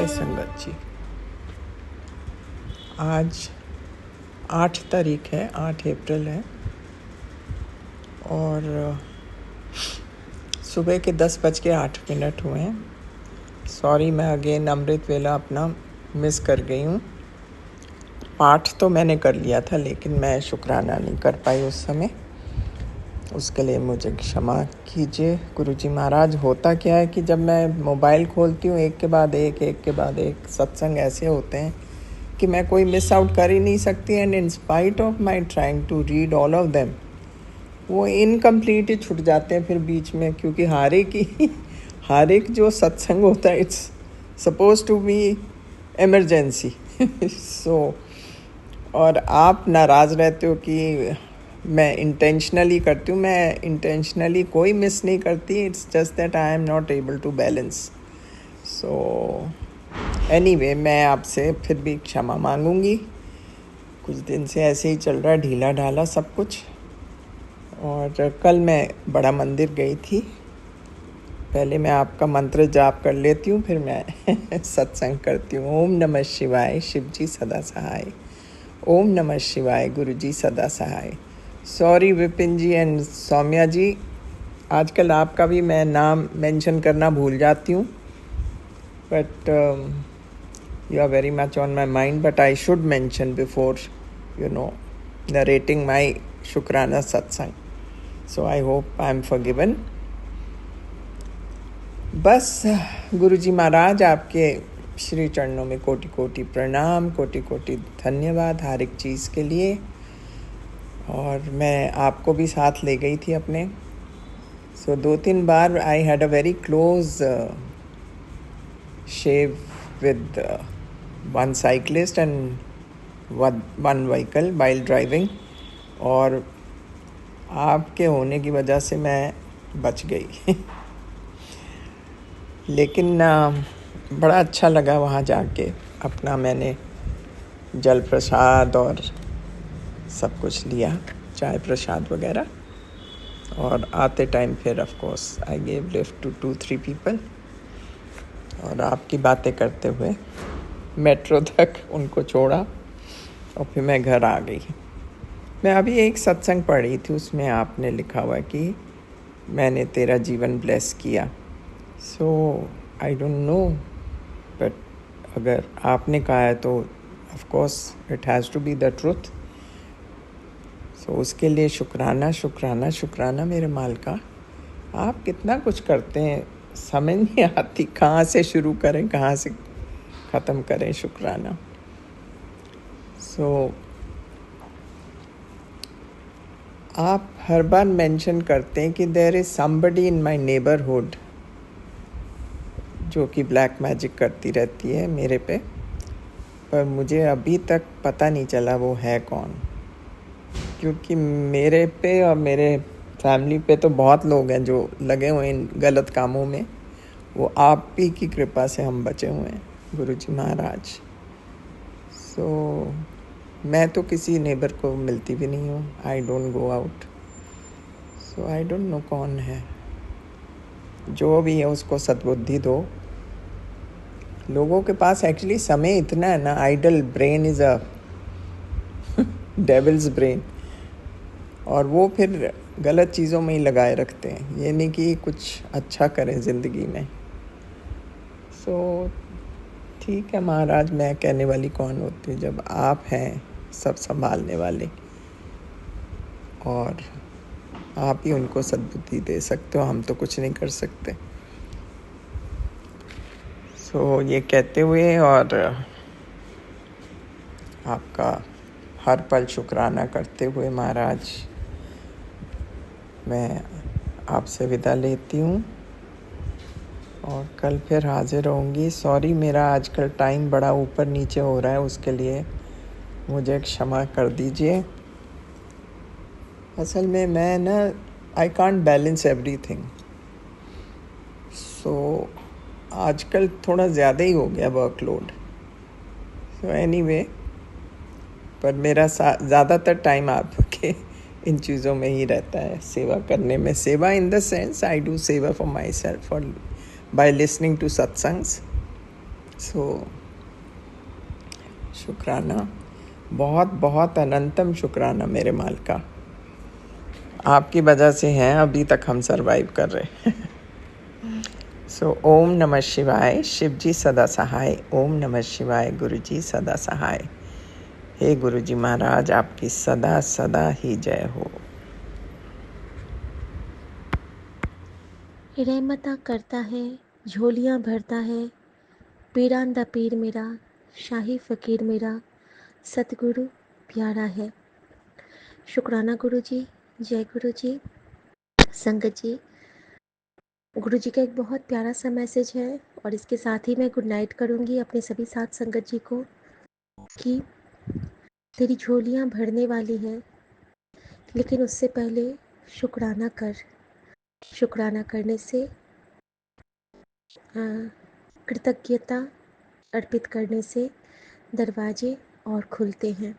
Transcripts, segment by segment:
जय संगत जी। आज 8 तारीख है, 8 अप्रैल है और सुबह के 10:08 हुए हैं। सॉरी, मैं अगेन अमृत वेला अपना मिस कर गई हूँ। पाठ तो मैंने कर लिया था लेकिन मैं शुक्राना नहीं कर पाई उस समय। उसके लिए मुझे क्षमा कीजिए गुरुजी महाराज। होता क्या है कि जब मैं मोबाइल खोलती हूँ एक के बाद एक सत्संग ऐसे होते हैं कि मैं कोई मिस आउट कर ही नहीं सकती। And in spite of my trying to read all of them, वो इनकम्प्लीट ही छूट जाते हैं फिर बीच में, क्योंकि हर एक जो सत्संग होता है it's suppose to be emergency. So और आप नाराज़ रहते हो कि मैं इंटेंशनली करती हूँ। मैं इंटेंशनली कोई मिस नहीं करती, it's just that I am not able to balance. So anyway, मैं आपसे फिर भी क्षमा मांगूंगी। कुछ दिन से ऐसे ही चल रहा है, ढीला ढाला सब कुछ। और कल मैं बड़ा मंदिर गई थी। पहले मैं आपका मंत्र जाप कर लेती हूँ, फिर मैं सत्संग करती हूँ। ओम नमः शिवाय, शिव जी सदा सहाय। ओम नमः शिवाय, गुरु जी सदा सहाय। सॉरी विपिन जी एंड सौम्या जी, आजकल आपका भी मैं नाम मेंशन करना भूल जाती हूँ, but you are very much on my mind, but I should mention before, narrating my Shukrana Satsang. So I hope I am forgiven. बस गुरुजी महाराज, आपके श्री चरणों में कोटि कोटि प्रणाम, कोटि कोटि धन्यवाद हर एक चीज़ के लिए। और मैं आपको भी साथ ले गई थी अपने। सो 2-3 बार I had a very close shave with one cyclist and one vehicle while driving, और आपके होने की वजह से मैं बच गई। लेकिन बड़ा अच्छा लगा वहाँ जाके। अपना मैंने जल प्रसाद और सब कुछ लिया, चाय प्रसाद वगैरह। और आते टाइम फिर of course I gave lift to 2-3 people, और आपकी बातें करते हुए मेट्रो तक उनको छोड़ा और फिर मैं घर आ गई। मैं अभी एक सत्संग पढ़ी थी, उसमें आपने लिखा हुआ कि मैंने तेरा जीवन ब्लेस किया। So I don't know, but अगर आपने कहा है तो of course it has to be the truth. So उसके लिए शुक्राना शुक्राना शुक्राना मेरे मालिका। आप कितना कुछ करते हैं, समझ नहीं आती कहाँ से शुरू करें, कहाँ से ख़त्म करें शुक्राना। सो आप हर बार मेंशन करते हैं कि there is somebody in my neighbourhood जो कि ब्लैक मैजिक करती रहती है मेरे पे, पर मुझे अभी तक पता नहीं चला वो है कौन। क्योंकि मेरे पे और मेरे फैमिली पे तो बहुत लोग हैं जो लगे हुए इन गलत कामों में। वो आप ही की कृपा से हम बचे हुए हैं गुरुजी महाराज। सो मैं तो किसी नेबर को मिलती भी नहीं हूँ, I don't go out. So I don't no कौन है। जो भी है उसको सद्बुद्धि दो। लोगों के पास एक्चुअली समय इतना है ना, idle brain is a devil's brain, और वो फिर गलत चीज़ों में ही लगाए रखते हैं। ये नहीं कि कुछ अच्छा करें ज़िंदगी में। सो ठीक है महाराज, मैं कहने वाली कौन होती हूँ जब आप हैं सब संभालने वाले, और आप ही उनको सद्बुद्धि दे सकते हो, हम तो कुछ नहीं कर सकते। सो ये कहते हुए और आपका हर पल शुक्राना करते हुए महाराज, मैं आपसे विदा लेती हूँ और कल फिर हाजिर होंगी। सॉरी, मेरा आजकल टाइम बड़ा ऊपर नीचे हो रहा है, उसके लिए मुझे क्षमा कर दीजिए। असल में मैं ना आई कांट बैलेंस एवरीथिंग। सो आजकल थोड़ा ज़्यादा ही हो गया वर्कलोड। सो एनीवे, पर मेरा ज़्यादातर टाइम आपके इन चीज़ों में ही रहता है, सेवा करने में। सेवा in the sense I do सेवा फॉर माई सेल्फ और बाय लिसनिंग टू सत्संग्स। सो शुक्राना, बहुत बहुत अनंतम शुक्राना मेरे मालिका। आपकी वजह से हैं अभी तक हम सरवाइव कर रहे हैं। सो ओम नमः शिवाय, शिव जी सदा सहाय। ओम नमः शिवाय, गुरु जी सदा सहाय। हे गुरु जी महाराज, आपकी सदा सदा ही जय हो। रहमता करता है, झोलियाँ भरता है, पीरांदा पीर मेरा, शाही फ़कीर मेरा, सतगुरु प्यारा है। शुक्राना गुरु जी, जय गुरु जी। संगत जी, गुरु जी का एक बहुत प्यारा सा मैसेज है और इसके साथ ही मैं गुड नाइट करूँगी अपने सभी साथ संगत जी को कि तेरी झोलियाँ भरने वाली है, लेकिन उससे पहले शुक्राना कर। शुक्राना करने से कृतज्ञता अर्पित करने से दरवाजे और खुलते हैं।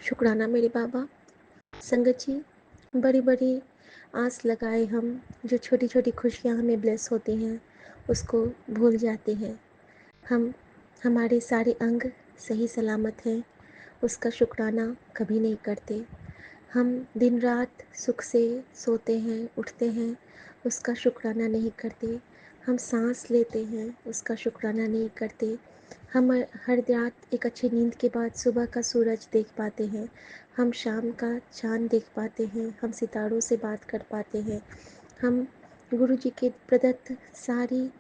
शुक्राना मेरे बाबा। संगत जी, बड़ी बड़ी आस लगाए हम जो छोटी छोटी खुशियाँ हमें ब्लेस होती हैं उसको भूल जाते हैं। हम हमारे सारे अंग सही सलामत हैं, उसका शुक्राना कभी नहीं करते। हम दिन रात सुख से सोते हैं, उठते हैं, उसका शुक्राना नहीं करते। हम सांस लेते हैं, उसका शुक्राना नहीं करते। हम हर रात एक अच्छी नींद के बाद सुबह का सूरज देख पाते हैं, हम शाम का चाँद देख पाते हैं, हम सितारों से बात कर पाते हैं, हम गुरु जी के प्रदत्त सारी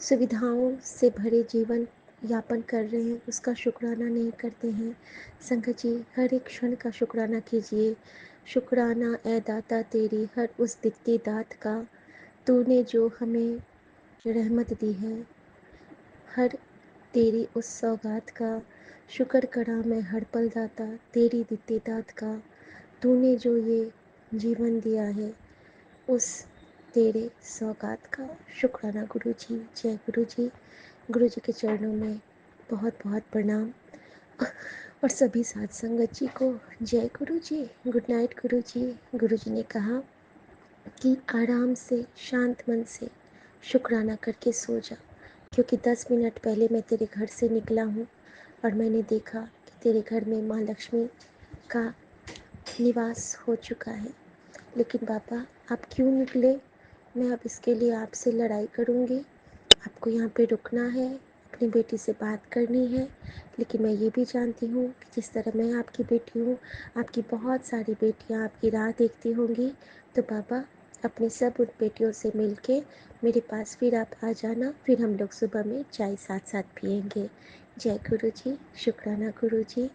सुविधाओं से भरे जीवन यापन कर रहे हैं, उसका शुक्राना नहीं करते हैं। संगत जी, हर एक क्षण का शुक्राना कीजिए। शुक्राना ए दाता तेरी हर उस दिखती दात का, तूने जो हमें रहमत दी है, हर तेरी उस सौगात का शुक्र करा मैं हर पल दाता, तेरी दिखती दात का, तूने जो ये जीवन दिया है, उस तेरे सौगात का शुक्राना गुरु जी। जय गुरु जी। गुरु जी के चरणों में बहुत बहुत प्रणाम और सभी साथ संगत जी को जय गुरु जी। गुड नाइट गुरु जी। गुरु जी ने कहा कि आराम से शांत मन से शुक्राना करके सो जा, क्योंकि 10 मिनट पहले मैं तेरे घर से निकला हूँ और मैंने देखा कि तेरे घर में माँ लक्ष्मी का निवास हो चुका है। लेकिन बाबा, आप क्यों निकले? मैं अब इसके लिए आपसे लड़ाई करूँगी। आपको यहाँ पे रुकना है, अपनी बेटी से बात करनी है। लेकिन मैं ये भी जानती हूँ कि जिस तरह मैं आपकी बेटी हूँ, आपकी बहुत सारी बेटियाँ आपकी राह देखती होंगी। तो बाबा, अपनी सब उन बेटियों से मिल के मेरे पास फिर आप आ जाना, फिर हम लोग सुबह में चाय साथ साथ पियेंगे। जय गुरु जी। शुक्राना गुरु जी।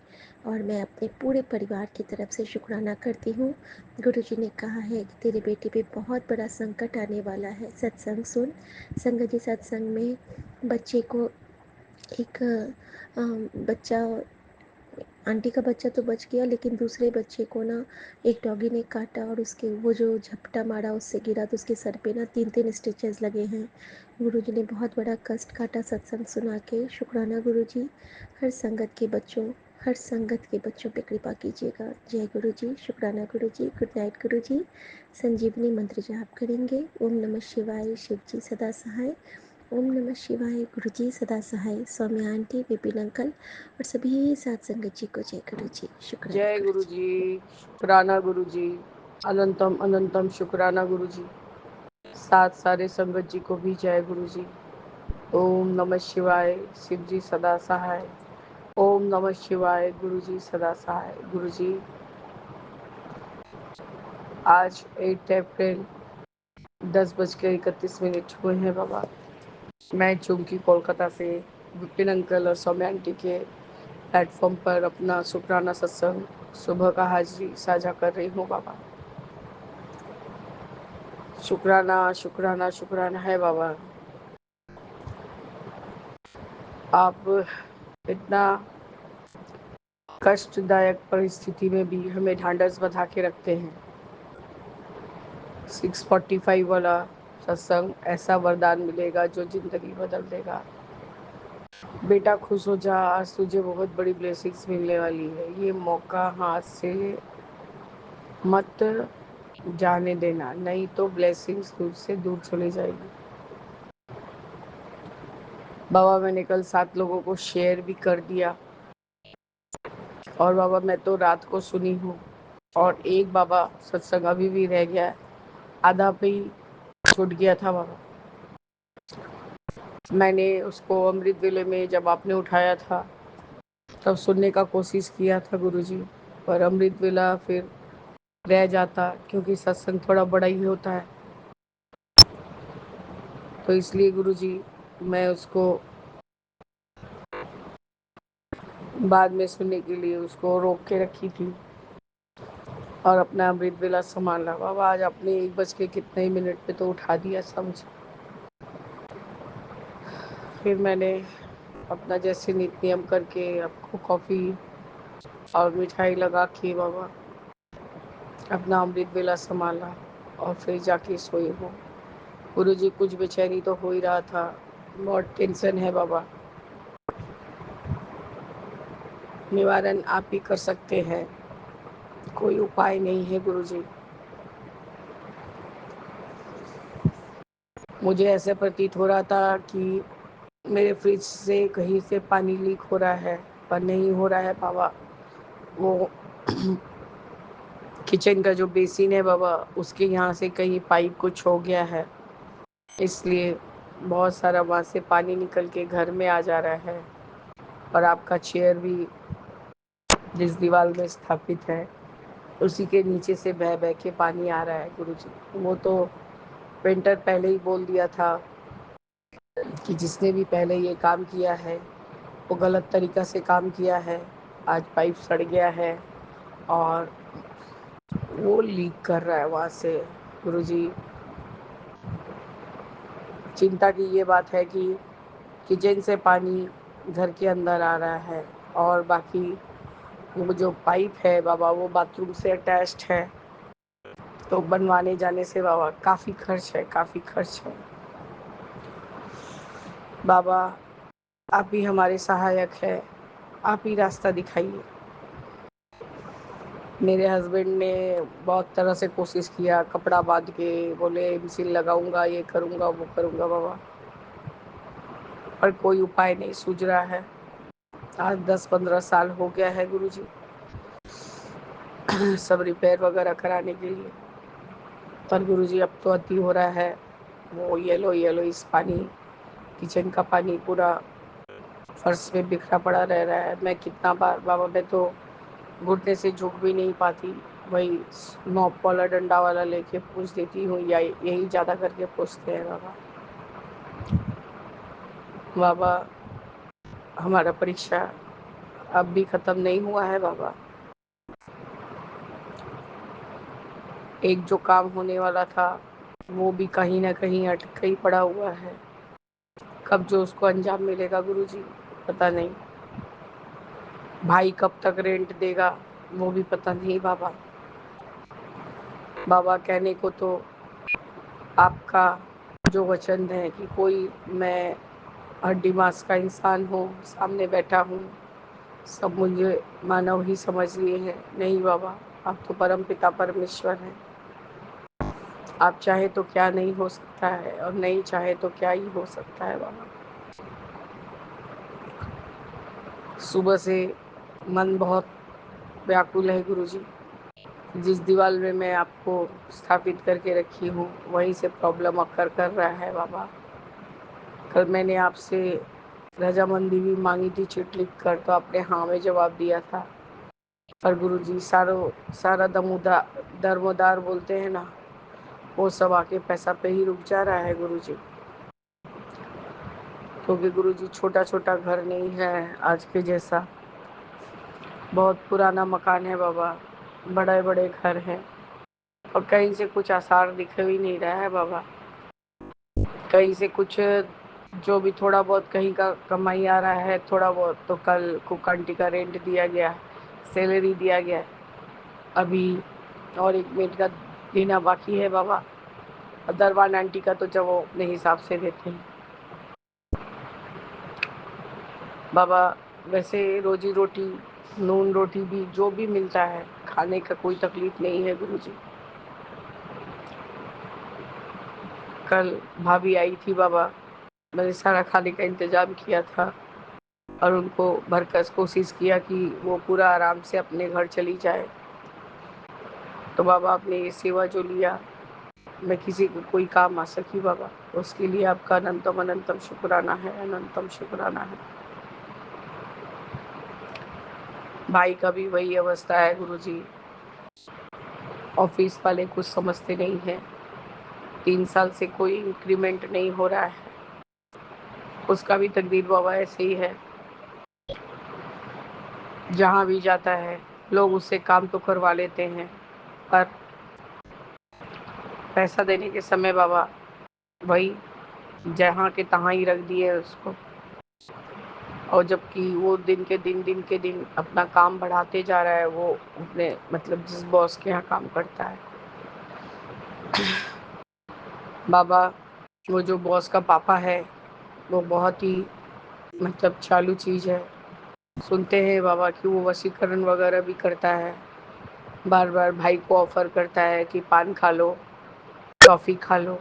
और मैं अपने पूरे परिवार की तरफ से शुक्राना करती हूँ। गुरु जी ने कहा है कि तेरे बेटे पे बहुत बड़ा संकट आने वाला है, सत्संग सुन। संगत जी, सत्संग में बच्चे को एक बच्चा, आंटी का बच्चा तो बच गया, लेकिन दूसरे बच्चे को ना एक डॉगी ने काटा और उसके वो जो झपटा मारा उससे गिरा तो उसके सर पे ना 3-3 स्टिचेस लगे हैं। गुरु जी ने बहुत बड़ा कष्ट काटा सत्संग सुना के। शुक्राना गुरु जी। हर संगत के बच्चों, हर संगत के बच्चों पे कृपा कीजिएगा। जय गुरु जी। शुक्राना गुरु जी। गुड नाइट गुरु जी। संजीवनी मंत्र जाप करेंगे। ओम नमः शिवाय, शिव जी सदा सहाय। ओम नमः शिवाय, गुरु जी सदा सहाय। सौम्या आंटी, विपिन अंकल और सभी सात संगत जी को जय गुरु जी। शुक्राना जय गुरु जी। शुक्राना गुरु जी। अनंतम अनंतम शुक्राना गुरु जी। साथ सारे संगत जी को भी जय गुरु जी। ओम नमः शिवाय, शिव जी सदा सहाय। ओम नमः शिवाय, गुरु जी सदा सहाय। गुरु जी, आज 8 अप्रैल 10:31 हुए हैं बाबा। मैं चूंकि कोलकाता से विपिन अंकल और सौम्या आंटी के प्लेटफॉर्म पर अपना शुक्राना सत्संग सुबह का हाजिरी साझा कर रही हूँ बाबा। शुक्राना शुक्राना शुक्राना है बाबा। आप इतना कष्टदायक परिस्थिति में भी हमें ढांढस बंधा के रखते हैं। 645 वाला सत्संग ऐसा वरदान मिलेगा जो जिंदगी बदल देगा। बेटा खुश हो जा, आज तुझे बहुत बड़ी ब्लेसिंग्स मिलने वाली है। ये मौका हाथ से मत जाने देना, नहीं तो ब्लेसिंग्स तुझसे दूर चली जाएगी। बाबा मैंने कल 7 लोगों को शेयर भी कर दिया, और बाबा मैं तो रात को सुनी हूँ, और एक बाबा सत्संग अभी भी रह गया है, आधा पे ही छूट गया था बाबा। मैंने उसको अमृत वेले में जब आपने उठाया था तब सुनने का कोशिश किया था गुरुजी, पर अमृत वेला फिर रह जाता, क्योंकि सत्संग थोड़ा बड़ा ही होता है, तो इसलिए गुरुजी मैं उसको बाद में सुनने के लिए उसको रोक के रखी थी और अपना अमृत वेला संभाला। बाबा आज आपने 1 बज के कितने ही मिनट पे तो उठा दिया समझ। फिर मैंने अपना जैसे नित नियम करके आपको कॉफ़ी और मिठाई लगा के बाबा अपना अमृत वेला संभाला और फिर जाके सोई हूँ। गुरुजी कुछ बेचैनी तो हो ही रहा था, बहुत टेंशन है बाबा, निवारण आप ही कर सकते हैं, कोई उपाय नहीं है गुरुजी। मुझे ऐसे प्रतीत हो रहा था कि मेरे फ्रिज से कहीं से पानी लीक हो रहा है, पर नहीं हो रहा है बाबा। वो किचन का जो बेसिन है बाबा, उसके यहाँ से कहीं पाइप कुछ हो गया है, इसलिए बहुत सारा वहाँ से पानी निकल के घर में आ जा रहा है। और आपका चेयर भी जिस दीवार में स्थापित है उसी के नीचे से बह बह के पानी आ रहा है गुरुजी। वो तो पेंटर पहले ही बोल दिया था कि जिसने भी पहले ये काम किया है वो गलत तरीका से काम किया है, आज पाइप सड़ गया है और वो लीक कर रहा है वहाँ से। गुरुजी चिंता की ये बात है कि किचन से पानी घर के अंदर आ रहा है, और बाकी वो जो पाइप है बाबा वो बाथरूम से अटैच्ड है, तो बनवाने जाने से बाबा काफ़ी खर्च है, काफ़ी खर्च है। बाबा आप ही हमारे सहायक है, आप ही रास्ता दिखाइए। मेरे हस्बैंड ने बहुत तरह से कोशिश किया, कपड़ा बांध के बोले मशीन लगाऊंगा, ये करूंगा वो करूंगा बाबा, पर कोई उपाय नहीं सूझ रहा है। आज 10-15 साल हो गया है गुरुजी सब रिपेयर वगैरह कराने के लिए, पर गुरुजी अब तो अति हो रहा है। वो येलो येलो इस पानी, किचन का पानी पूरा फर्श में बिखरा पड़ा रह रहा है। मैं कितना बार बाबा, मैं तो घुटने से झुक भी नहीं पाती, वही नॉप वाला डंडा वाला लेके पूछ देती हूँ, या यही ज़्यादा करके पूछते हैं बाबा। बाबा हमारा परीक्षा अब भी ख़त्म नहीं हुआ है बाबा। एक जो काम होने वाला था वो भी कहीं ना कहीं अटका ही पड़ा हुआ है, कब जो उसको अंजाम मिलेगा गुरुजी पता नहीं। भाई कब तक रेंट देगा वो भी पता नहीं बाबा। बाबा कहने को तो आपका जो वचन है कि कोई मैं हड्डी मांस का इंसान हूँ, सामने बैठा हूँ, सब मुझे मानव ही समझ लिए हैं। नहीं बाबा, आप तो परम पिता परमेश्वर हैं। आप चाहे तो क्या नहीं हो सकता है, और नहीं चाहे तो क्या ही हो सकता है बाबा। सुबह से मन बहुत व्याकुल है गुरुजी। जिस दीवार में मैं आपको स्थापित करके रखी हूँ वहीं से प्रॉब्लम अकर कर रहा है बाबा। कल मैंने आपसे रजामंदी भी मांगी थी चिट लिख कर, तो आपने हाँ में जवाब दिया था, पर गुरुजी सारा दरमोदार बोलते हैं ना, वो सब आके पैसा पे ही रुक जा रहा है गुरुजी। क्योंकि गुरुजी छोटा छोटा घर नहीं है आज के जैसा, बहुत पुराना मकान है बाबा, बड़े बड़े घर हैं, और कहीं से कुछ आसार दिख भी नहीं रहा है बाबा। कहीं से कुछ जो भी थोड़ा बहुत कहीं का कमाई आ रहा है, थोड़ा बहुत तो कल कुक आंटी का रेंट दिया गया, सैलरी दिया गया, अभी और 1 मिनट का देना बाकी है बाबा। दरबान आंटी का तो जब वो अपने हिसाब से देते हैं बाबा। वैसे रोजी रोटी नून रोटी भी जो भी मिलता है खाने का कोई तकलीफ नहीं है गुरुजी। कल भाभी आई थी बाबा, मैंने सारा खाने का इंतज़ाम किया था और उनको भरकस कोशिश किया कि वो पूरा आराम से अपने घर चली जाए। तो बाबा आपने ये सेवा जो लिया, मैं किसी को कोई काम आ सकी बाबा, उसके लिए आपका अनंतम अनंतम शुक्राना है, अनंतम शुक्राना है। भाई का भी वही अवस्था है गुरुजी, ऑफिस वाले कुछ समझते नहीं हैं। 3 साल से कोई इंक्रीमेंट नहीं हो रहा है, उसका भी तकदीर बाबा ऐसे ही है। जहाँ भी जाता है लोग उससे काम तो करवा लेते हैं, पर पैसा देने के समय बाबा वही जहाँ के तहाँ ही रख दिए उसको। और जबकि वो दिन के दिन अपना काम बढ़ाते जा रहा है, वो अपने मतलब जिस बॉस के यहाँ काम करता है बाबा, वो जो बॉस का पापा है वो बहुत ही मतलब चालू चीज़ है। सुनते हैं बाबा कि वो वशीकरण वगैरह भी करता है, बार बार भाई को ऑफर करता है कि पान खा लो, टॉफ़ी खा लो।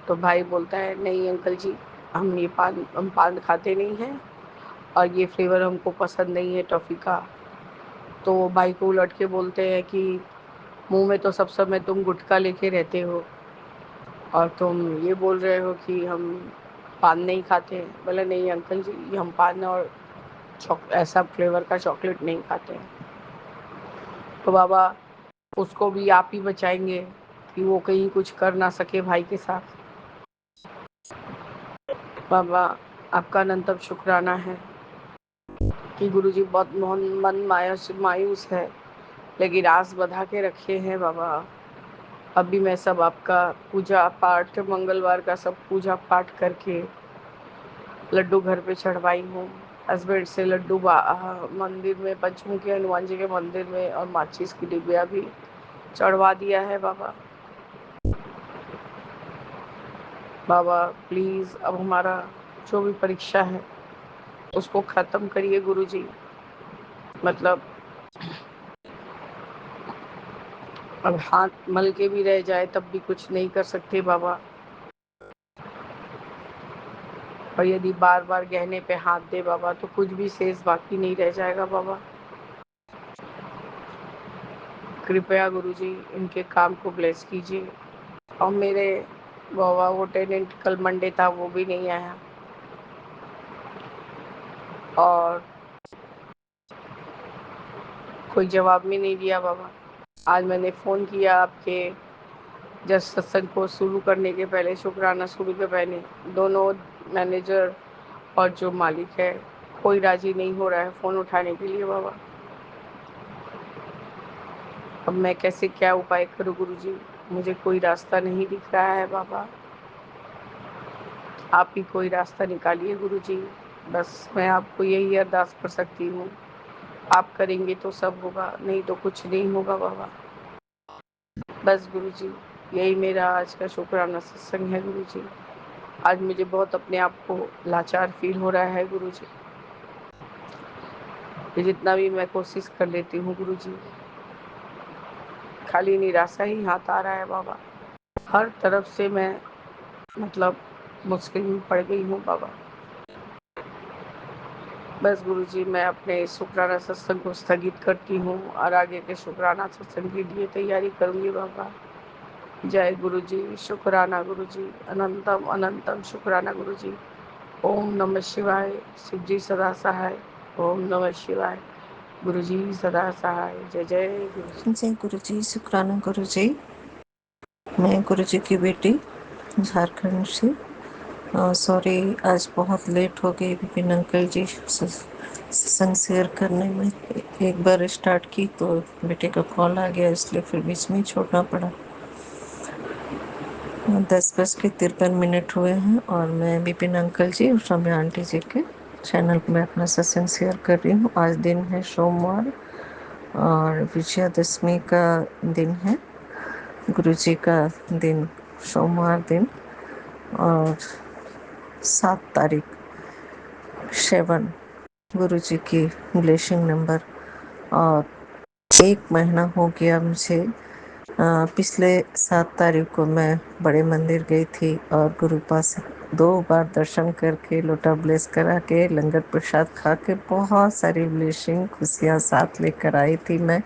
तो भाई बोलता है नहीं अंकल जी, हम पान खाते नहीं हैं और ये फ्लेवर हमको पसंद नहीं है टॉफ़ी का। तो भाई को उलट के बोलते हैं कि मुंह में तो सब समय तुम गुटखा लेके रहते हो और तुम ये बोल रहे हो कि हम पान नहीं खाते हैं। बोले नहीं अंकल जी, ये हम पान और ऐसा फ्लेवर का चॉकलेट नहीं खाते हैं। तो बाबा उसको भी आप ही बचाएंगे कि वो कहीं कुछ कर ना सके भाई के साथ। बाबा आपका अनंतम शुक्राना है कि गुरुजी बहुत मन मायूस है, लेकिन आस बधा के रखे हैं बाबा। अभी मैं सब आपका पूजा पाठ, मंगलवार का सब पूजा पाठ करके लड्डू घर पे चढ़वाई हूँ। हस्बैंड से लड्डू मंदिर में, पंचमुखी हनुमान जी के मंदिर में, और माचिस की डिबिया भी चढ़वा दिया है बाबा। बाबा प्लीज़ अब हमारा जो भी परीक्षा है उसको ख़त्म करिए गुरुजी। मतलब अब हाथ मल के भी रह जाए तब भी कुछ नहीं कर सकते बाबा, और यदि बार बार गहने पे हाथ दे बाबा तो कुछ भी शेष बाकी नहीं रह जाएगा बाबा। कृपया गुरुजी इनके काम को ब्लेस कीजिए। और मेरे बाबा वो टेनेंट कल मंडे था, वो भी नहीं आया, और कोई जवाब भी नहीं दिया बाबा। आज मैंने फ़ोन किया आपके जस्ट सत्संग को शुरू करने के पहले, शुक्राना शुरू के पहले, दोनों मैनेजर और जो मालिक है, कोई राजी नहीं हो रहा है फ़ोन उठाने के लिए बाबा। अब मैं कैसे क्या उपाय करूं गुरुजी, मुझे कोई रास्ता नहीं दिख रहा है बाबा। आप ही कोई रास्ता निकालिए गुरुजी, बस मैं आपको यही अरदास कर सकती हूँ। आप करेंगे तो सब होगा, नहीं तो कुछ नहीं होगा बाबा। बस गुरुजी यही मेरा आज का शुक्राना सत्संग है गुरुजी। आज मुझे बहुत अपने आप को लाचार फील हो रहा है गुरुजी। ये जितना भी मैं कोशिश कर लेती हूँ गुरुजी, खाली निराशा ही हाथ आ रहा है बाबा। हर तरफ से मैं मतलब मुश्किल में पड़ गई हूँ बाबा। बस गुरुजी मैं अपने शुक्राना सत्संग को स्थगित करती हूँ और आगे के शुक्राना सत्संग के लिए तैयारी करूँगी बाबा। जय गुरुजी, शुक्राना गुरुजी, अनंतम अनंतम शुक्राना गुरुजी। ओम नमः शिवाय, शिवजी सदा सहाय। ओम नमः शिवाय, गुरुजी सदा सहाय। जय जय गुरुजी। जय गुरु जी, शुक्राना गुरु जी। मैं गुरु जी की बेटी झारखंड से। सॉरी आज बहुत लेट हो गई विपिन अंकल जी सत्संग शेयर करने में। एक बार स्टार्ट की तो बेटे का कॉल आ गया, इसलिए फिर बीच में ही छोड़ना पड़ा। 10:53 हुए हैं और मैं विपिन अंकल जी और रम्या आंटी जी के चैनल में अपना सत्संग शेयर कर रही हूँ। आज दिन है सोमवार और विजयादशमी का दिन है, गुरु जी का दिन सोमवार दिन, और 7 तारीख 7 गुरु जी की ब्लेसिंग नंबर। और 1 महीना हो गया मुझे। पिछले 7 तारीख को मैं बड़े मंदिर गई थी और गुरु पास 2 बार दर्शन करके, लोटा ब्लेस करा के, लंगर प्रसाद खा के बहुत सारी ब्लेसिंग खुशियाँ साथ लेकर आई थी मैं।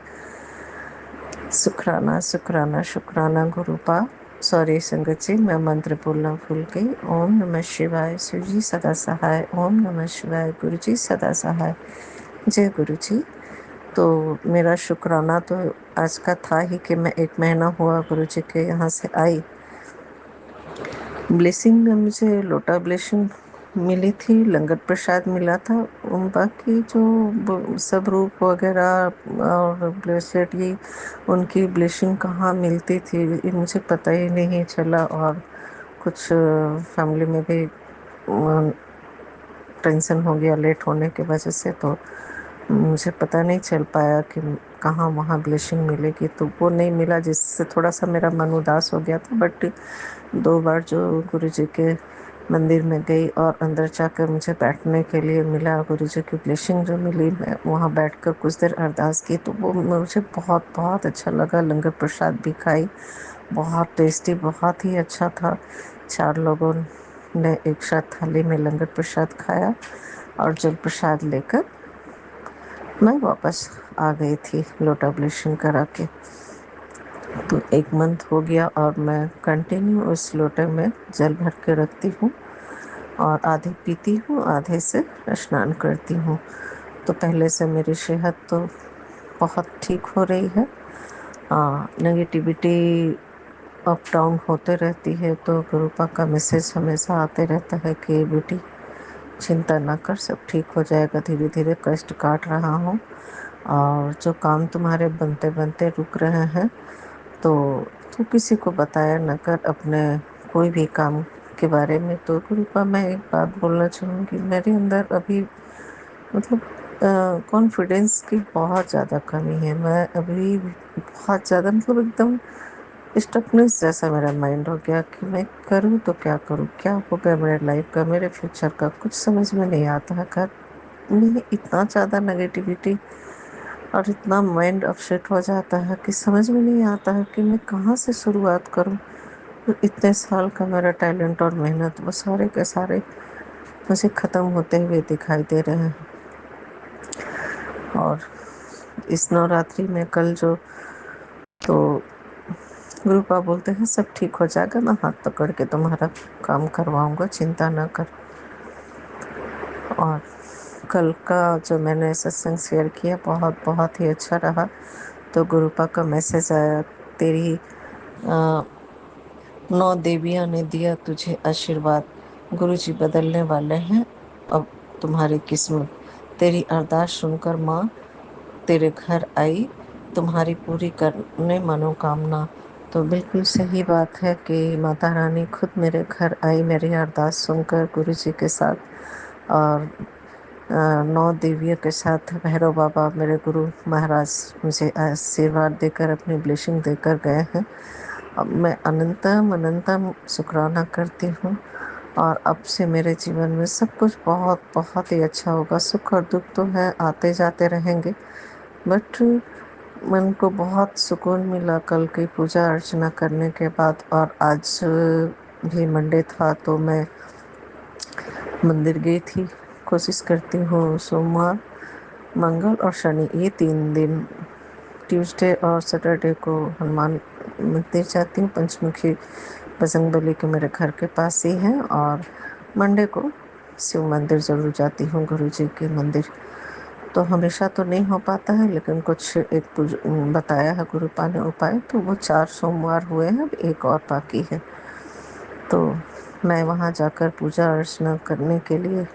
शुक्राना शुक्राना शुक्राना गुरुपा। सॉरी संगत जी, मैं मंत्र बोलना भूल गई। ओम नमः शिवाय, शिव जी सदा सहाय। ओम नमः शिवाय, गुरु जी सदा सहाय। जय गुरु जी। तो मेरा शुक्राना तो आज का था ही कि मैं 1 महीना हुआ गुरु जी के यहाँ से आई। ब्लेसिंग में मुझे लोटा ब्लेसिंग मिली थी, लंगर प्रसाद मिला था। बाकी जो सब रूप वगैरह और ब्रेसलेट, ये उनकी ब्लेसिंग कहाँ मिलती थी ये मुझे पता ही नहीं चला। और कुछ फैमिली में भी टेंशन हो गया लेट होने की वजह से, तो मुझे पता नहीं चल पाया कि कहाँ वहाँ ब्लेसिंग मिलेगी, तो वो नहीं मिला, जिससे थोड़ा सा मेरा मन उदास हो गया था। बट 2 बार जो गुरु जी के मंदिर में गई और अंदर जाकर मुझे बैठने के लिए मिला, गुरु जी की ब्लेसिंग जो मिली, मैं वहाँ बैठकर कुछ देर अरदास की, तो वो मुझे बहुत बहुत अच्छा लगा। लंगर प्रसाद भी खाई, बहुत टेस्टी, बहुत ही अच्छा था। 4 लोगों ने एक साथ थाली में लंगर प्रसाद खाया और जल प्रसाद लेकर मैं वापस आ गई थी लोटा ब्लेसिंग करा के। तो 1 मंथ हो गया और मैं कंटिन्यू उस लोटे में जल भर के रखती हूँ और आधे पीती हूँ, आधे से स्नान करती हूँ। तो पहले से मेरी सेहत तो बहुत ठीक हो रही है। नेगेटिविटी अप डाउन होते रहती है, तो गुरुपा का मैसेज हमेशा आते रहता है कि बेटी चिंता ना कर, सब ठीक हो जाएगा, धीरे धीरे कष्ट काट रहा हूँ। और जो काम तुम्हारे बनते बनते रुक रहे हैं, तो तू किसी को बताया न कर अपने कोई भी काम के बारे में। तो गुरुपा मैं एक बात बोलना चाहूँगी, मेरे अंदर अभी मतलब कॉन्फिडेंस की बहुत ज़्यादा कमी है। मैं अभी बहुत ज़्यादा मतलब एकदम स्टकनेस जैसा मेरा माइंड हो गया कि मैं करूँ तो क्या करूँ, क्या होगा मेरे लाइफ का, मेरे फ्यूचर का, कुछ समझ में नहीं आता है। घर में इतना ज़्यादा नेगेटिविटी और इतना माइंड अपसेट हो जाता है कि समझ में नहीं आता है कि मैं कहाँ से शुरुआत करूँ। तो इतने साल का मेरा टैलेंट और मेहनत, वो सारे के सारे मुझे ख़त्म होते हुए दिखाई दे रहे हैं। और इस नवरात्रि में कल जो, तो गुरुपा बोलते हैं सब ठीक हो जाएगा, मैं हाथ पकड़ के तुम्हारा काम करवाऊंगा, चिंता ना कर। और कल का जो मैंने सत्संग शेयर किया बहुत बहुत ही अच्छा रहा। तो गुरुपा का मैसेज आया, तेरी 9 देवियां ने दिया तुझे आशीर्वाद, गुरुजी बदलने वाले हैं अब तुम्हारी किस्मत। तेरी अरदास सुनकर माँ तेरे घर आई, तुम्हारी पूरी करने मनोकामना। तो बिल्कुल सही बात है कि माता रानी खुद मेरे घर आई, मेरी अरदास सुनकर गुरुजी के साथ। और 9 देवियों के साथ भैरव बाबा मेरे गुरु महाराज मुझे आशीर्वाद देकर, अपनी ब्लेसिंग देकर गए हैं। अब मैं अनंतम अनंतम शुक्राना करती हूँ। और अब से मेरे जीवन में सब कुछ बहुत बहुत ही अच्छा होगा। सुख और दुख तो है, आते जाते रहेंगे, बट मन को बहुत सुकून मिला कल की पूजा अर्चना करने के बाद। और आज भी मंडे था, तो मैं मंदिर गई थी। कोशिश करती हूँ सोमवार, मंगल और शनि, ये 3 दिन, ट्यूसडे और सैटरडे को हनुमान मंदिर जाती हूँ। पंचमुखी बजरंगबली के मेरे घर के पास ही है। और मंडे को शिव मंदिर ज़रूर जाती हूँ, गुरु जी के मंदिर। तो हमेशा तो नहीं हो पाता है, लेकिन कुछ एक बताया है गुरुपा ने उपाय, तो वो 4 सोमवार हुए हैं, अब एक और बाकी है। तो मैं वहाँ जाकर पूजा अर्चना करने के लिए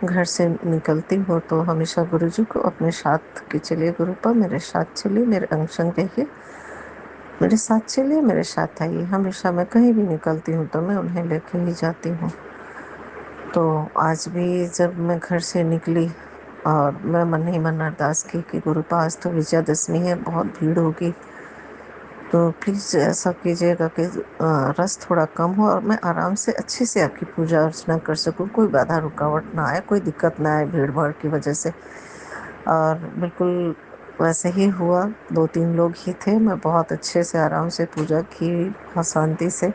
घर से निकलती हूँ, तो हमेशा गुरु जी को अपने साथ कि चलिए गुरुपा, मेरे साथ चलिए, मेरे अंग संग रहिए, मेरे साथ चलिए, मेरे साथ आइए। हमेशा मैं कहीं भी निकलती हूँ तो मैं उन्हें लेके ही जाती हूँ। तो आज भी जब मैं घर से निकली और मैं मन ही मन अरदास की कि गुरुपा आज तो विजयादशमी है, बहुत भीड़ होगी, तो प्लीज़ ऐसा कीजिएगा कि रस थोड़ा कम हो और मैं आराम से अच्छे से आपकी पूजा अर्चना कर सकूँ, कोई बाधा रुकावट ना आए, कोई दिक्कत ना आए भीड़ भाड़ की वजह से। और बिल्कुल वैसे ही हुआ, 2-3 लोग ही थे, मैं बहुत अच्छे से आराम से पूजा की, बहुत शांति से।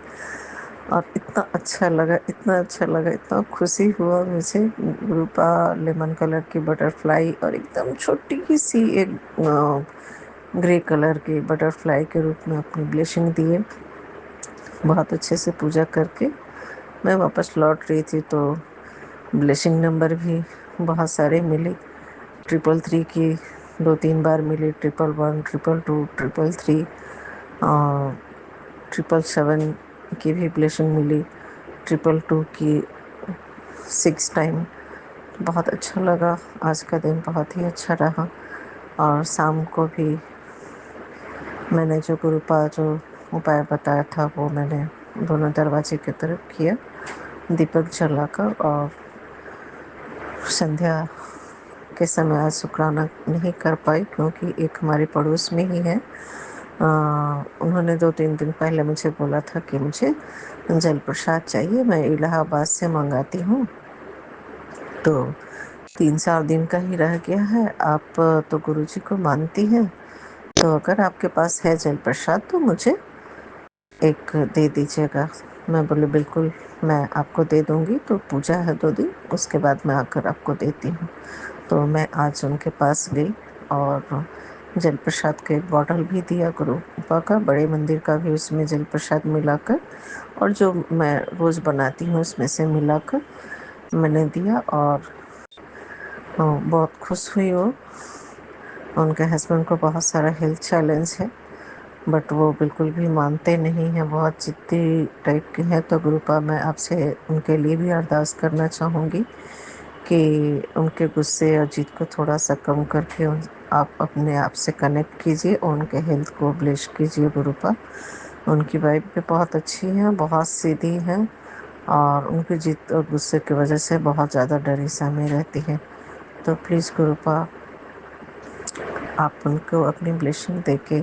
और इतना अच्छा लगा, इतना अच्छा लगा, इतना खुशी हुआ मुझे। रूपा लेमन कलर की बटरफ्लाई और एकदम छोटी सी एक ग्रे कलर की बटरफ्लाई के रूप में अपनी ब्लेसिंग दिए। बहुत अच्छे से पूजा करके मैं वापस लौट रही थी तो ब्लेसिंग नंबर भी बहुत सारे मिले। 333 की 2-3 बार मिली, 111, 222, 333 और 777 की भी ब्लेसिंग मिली, 222 की 6 टाइम। बहुत अच्छा लगा, आज का दिन बहुत ही अच्छा रहा। और शाम को भी मैंने जो गुरुपा जो उपाय बताया था वो मैंने दोनों दरवाजे की तरफ किया दीपक जलाकर। और संध्या के समय आज शुक्राना नहीं कर पाई क्योंकि एक हमारे पड़ोस में ही है, उन्होंने 2-3 दिन पहले मुझे बोला था कि मुझे जल प्रसाद चाहिए, मैं इलाहाबाद से मंगाती हूँ। तो 3-4 दिन का ही रह गया है। आप तो गुरुजी को मानती हैं, तो अगर आपके पास है जल प्रसाद तो मुझे एक दे दीजिएगा। मैं बोली बिल्कुल मैं आपको दे दूंगी, तो पूजा है 2 दिन, उसके बाद मैं आकर आपको देती हूँ। तो मैं आज उनके पास गई और जल प्रसाद का एक बॉटल भी दिया गुरुपा का, बड़े मंदिर का भी उसमें जल प्रसाद मिलाकर, और जो मैं रोज़ बनाती हूँ उसमें से मिलाकर मैंने दिया। और बहुत खुश हुई वो। उनके हस्बैंड को बहुत सारा हेल्थ चैलेंज है, बट वो बिल्कुल भी मानते नहीं हैं, बहुत जिद्दी टाइप के हैं। तो गुरुपा मैं आपसे उनके लिए भी अरदास करना चाहूँगी कि उनके गुस्से और जिद को थोड़ा सा कम करके आप अपने आप से कनेक्ट कीजिए और उनके हेल्थ को ब्लेस कीजिए गुरुपा। उनकी वाइफ भी बहुत अच्छी हैं, बहुत सीधी हैं, और उनकी जिद और गुस्से की वजह से बहुत ज़्यादा डरी सहमी रहती है। तो प्लीज़ गुरुपा आप उनको अपनी ब्लेसिंग दे के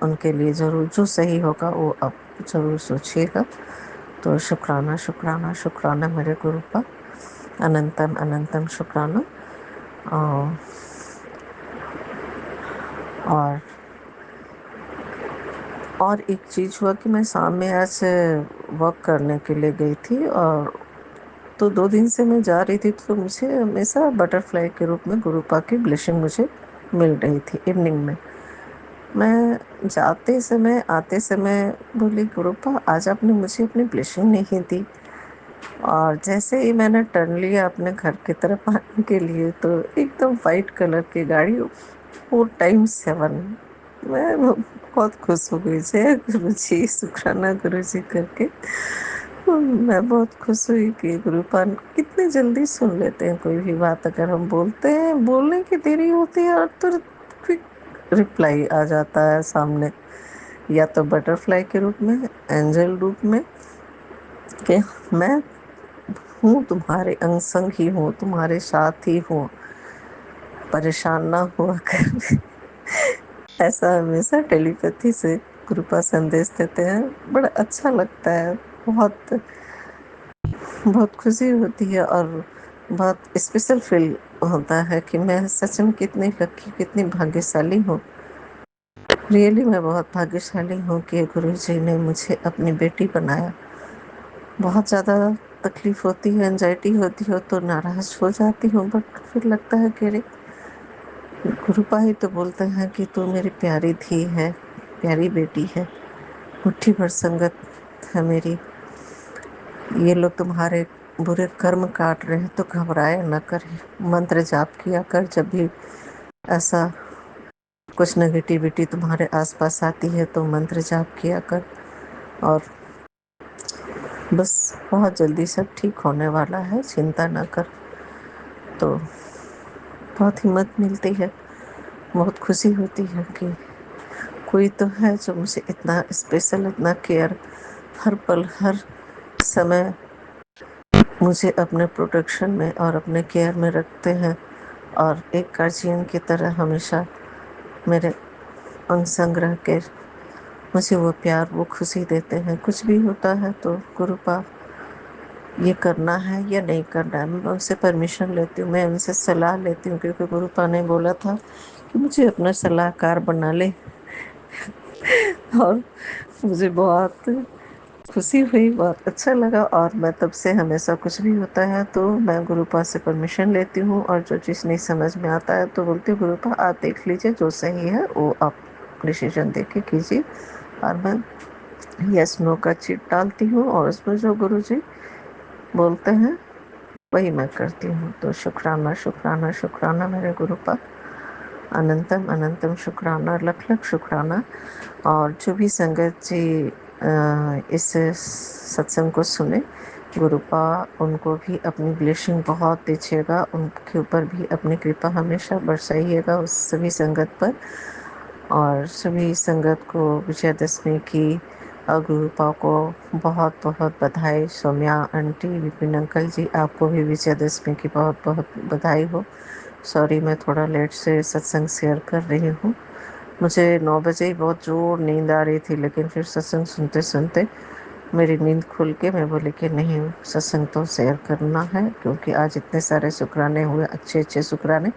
उनके लिए ज़रूर जो सही होगा वो आप ज़रूर सोचिएगा। तो शुक्राना शुक्राना शुक्राना मेरे गुरुपा, अनंतम अनंतम शुक्राना। और और और एक चीज़ हुआ कि मैं शाम में आज वॉक करने के लिए गई थी, और तो 2 दिन से मैं जा रही थी तो मुझे हमेशा बटरफ्लाई के रूप में गुरुपा की ब्लेसिंग मुझे मिल रही थी इवनिंग में। मैं जाते समय आते समय बोली गुरुपा आज आपने मुझे अपनी ब्लेसिंग नहीं दी। और जैसे ही मैंने टर्न लिया अपने घर की तरफ आने के लिए तो एकदम वाइट कलर की गाड़ी 4x7। मैं बहुत खुश हो गई, जय गुरु जी, शुक्राना गुरु जी करके। मैं बहुत खुश हुई कि गुरुपान कितने जल्दी सुन लेते हैं कोई भी बात। अगर हम बोलते हैं, बोलने की देरी होती है और तुरंत क्विक रिप्लाई आ जाता है सामने, या तो बटरफ्लाई के रूप में, एंजल रूप में, कि मैं हूँ तुम्हारे अंग संग ही हूँ, तुम्हारे साथ ही हूँ, परेशान ना हुआ कर। ऐसा हमेशा टेलीपैथी से कृपा संदेश देते हैं, बड़ा अच्छा लगता है। बहुत बहुत खुशी होती है और बहुत स्पेशल फील होता है कि मैं सच में कितनी लकी, कितनी भाग्यशाली हूँ। रियली मैं बहुत भाग्यशाली हूँ कि गुरु जी ने मुझे अपनी बेटी बनाया। बहुत ज़्यादा तकलीफ होती है, एंजाइटी होती हो तो नाराज हो जाती हूँ, बट फिर लगता है कि अरे गुरुपा ही तो बोलते हैं कि तू मेरी प्यारी धी है, प्यारी बेटी है, मुट्ठी भर संगत है मेरी। ये लोग तुम्हारे बुरे कर्म काट रहे हैं तो घबराए न कर, मंत्र जाप किया कर। जब भी ऐसा कुछ नेगेटिविटी तुम्हारे आसपास आती है तो मंत्र जाप किया कर, और बस बहुत जल्दी सब ठीक होने वाला है, चिंता न कर। तो बहुत हिम्मत मिलती है, बहुत खुशी होती है कि कोई तो है जो मुझे इतना स्पेशल, इतना केयर, हर पल हर समय मुझे अपने प्रोटेक्शन में और अपने केयर में रखते हैं, और एक गार्जियन की तरह हमेशा मेरे अंग संग रह के मुझे वो प्यार, वो खुशी देते हैं। कुछ भी होता है तो गुरुपा ये करना है या नहीं करना है, मैं उनसे परमिशन लेती हूँ, मैं उनसे सलाह लेती हूँ, क्योंकि गुरुपा ने बोला था कि मुझे अपना सलाहकार बना ले। और मुझे बहुत खुशी हुई, बहुत अच्छा लगा। और मैं तब से हमेशा कुछ भी होता है तो मैं गुरुपा से परमिशन लेती हूँ, और जो चीज़ नहीं समझ में आता है तो बोलती हूँ गुरुपा आप देख लीजिए, जो सही है वो आप डिसीजन दे के कीजिए। और मैं यस नो का चिट डालती हूँ और उसमें जो गुरुजी बोलते हैं वही मैं करती हूँ। तो शुक्राना शुक्राना शुक्राना मेरे गुरुपा, अनंतम अनंतम शुक्राना, लख लख शुक्राना। और जो भी संगत जी इस सत्संग को सुने, गुरुपा उनको भी अपनी ब्लेसिंग बहुत दीजिएगा, उनके ऊपर भी अपनी कृपा हमेशा बरसाइएगा उस सभी संगत पर। और सभी संगत को विजयदशमी की और गुरुपा को बहुत बहुत बधाई। सौम्या आंटी, विपिन अंकल जी, आपको भी विजयदशमी की बहुत बहुत बधाई हो। सॉरी मैं थोड़ा लेट से सत्संग शेयर कर रही हूँ। मुझे 9 बजे ही बहुत जोर नींद आ रही थी, लेकिन फिर सत्संग सुनते सुनते मेरी नींद खुल के मैं बोली कि नहीं, सत्संग तो शेयर करना है, क्योंकि आज इतने सारे शुक्राने हुए, अच्छे अच्छे शुक्राने।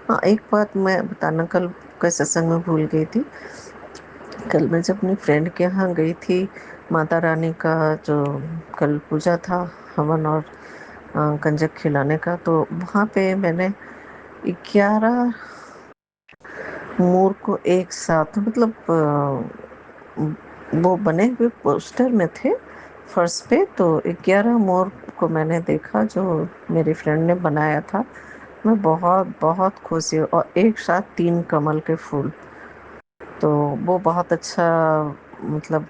हाँ, एक बात मैं बताना कल के सत्संग में भूल गई थी। कल मैं जब अपनी फ्रेंड के यहाँ गई थी, माता रानी का जो कल पूजा था, हवन और कंजक खिलाने का, तो वहाँ पे मैंने 11 मोर को एक साथ, मतलब वो बने हुए पोस्टर में थे फर्श पे, तो 11 मोर को मैंने देखा जो मेरी फ्रेंड ने बनाया था। मैं बहुत बहुत खुश हुई, और एक साथ 3 कमल के फूल, तो वो बहुत अच्छा, मतलब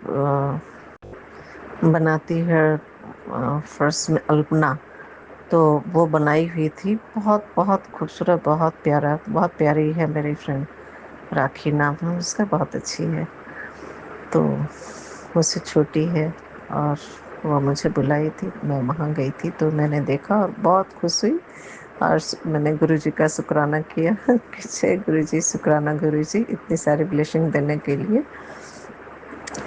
बनाती है फर्श में अल्पना, तो वो बनाई हुई थी, बहुत बहुत खूबसूरत, बहुत प्यारा, बहुत प्यारी है मेरी फ्रेंड, राखी नाम है उसका, बहुत अच्छी है। तो मुझसे छोटी है, और वो मुझे बुलाई थी, मैं वहाँ गई थी तो मैंने देखा और बहुत खुश हुई। और मैंने गुरुजी का शुक्राना किया कि जय गुरुजी, शुक्राना गुरुजी इतनी सारी ब्लेसिंग देने के लिए।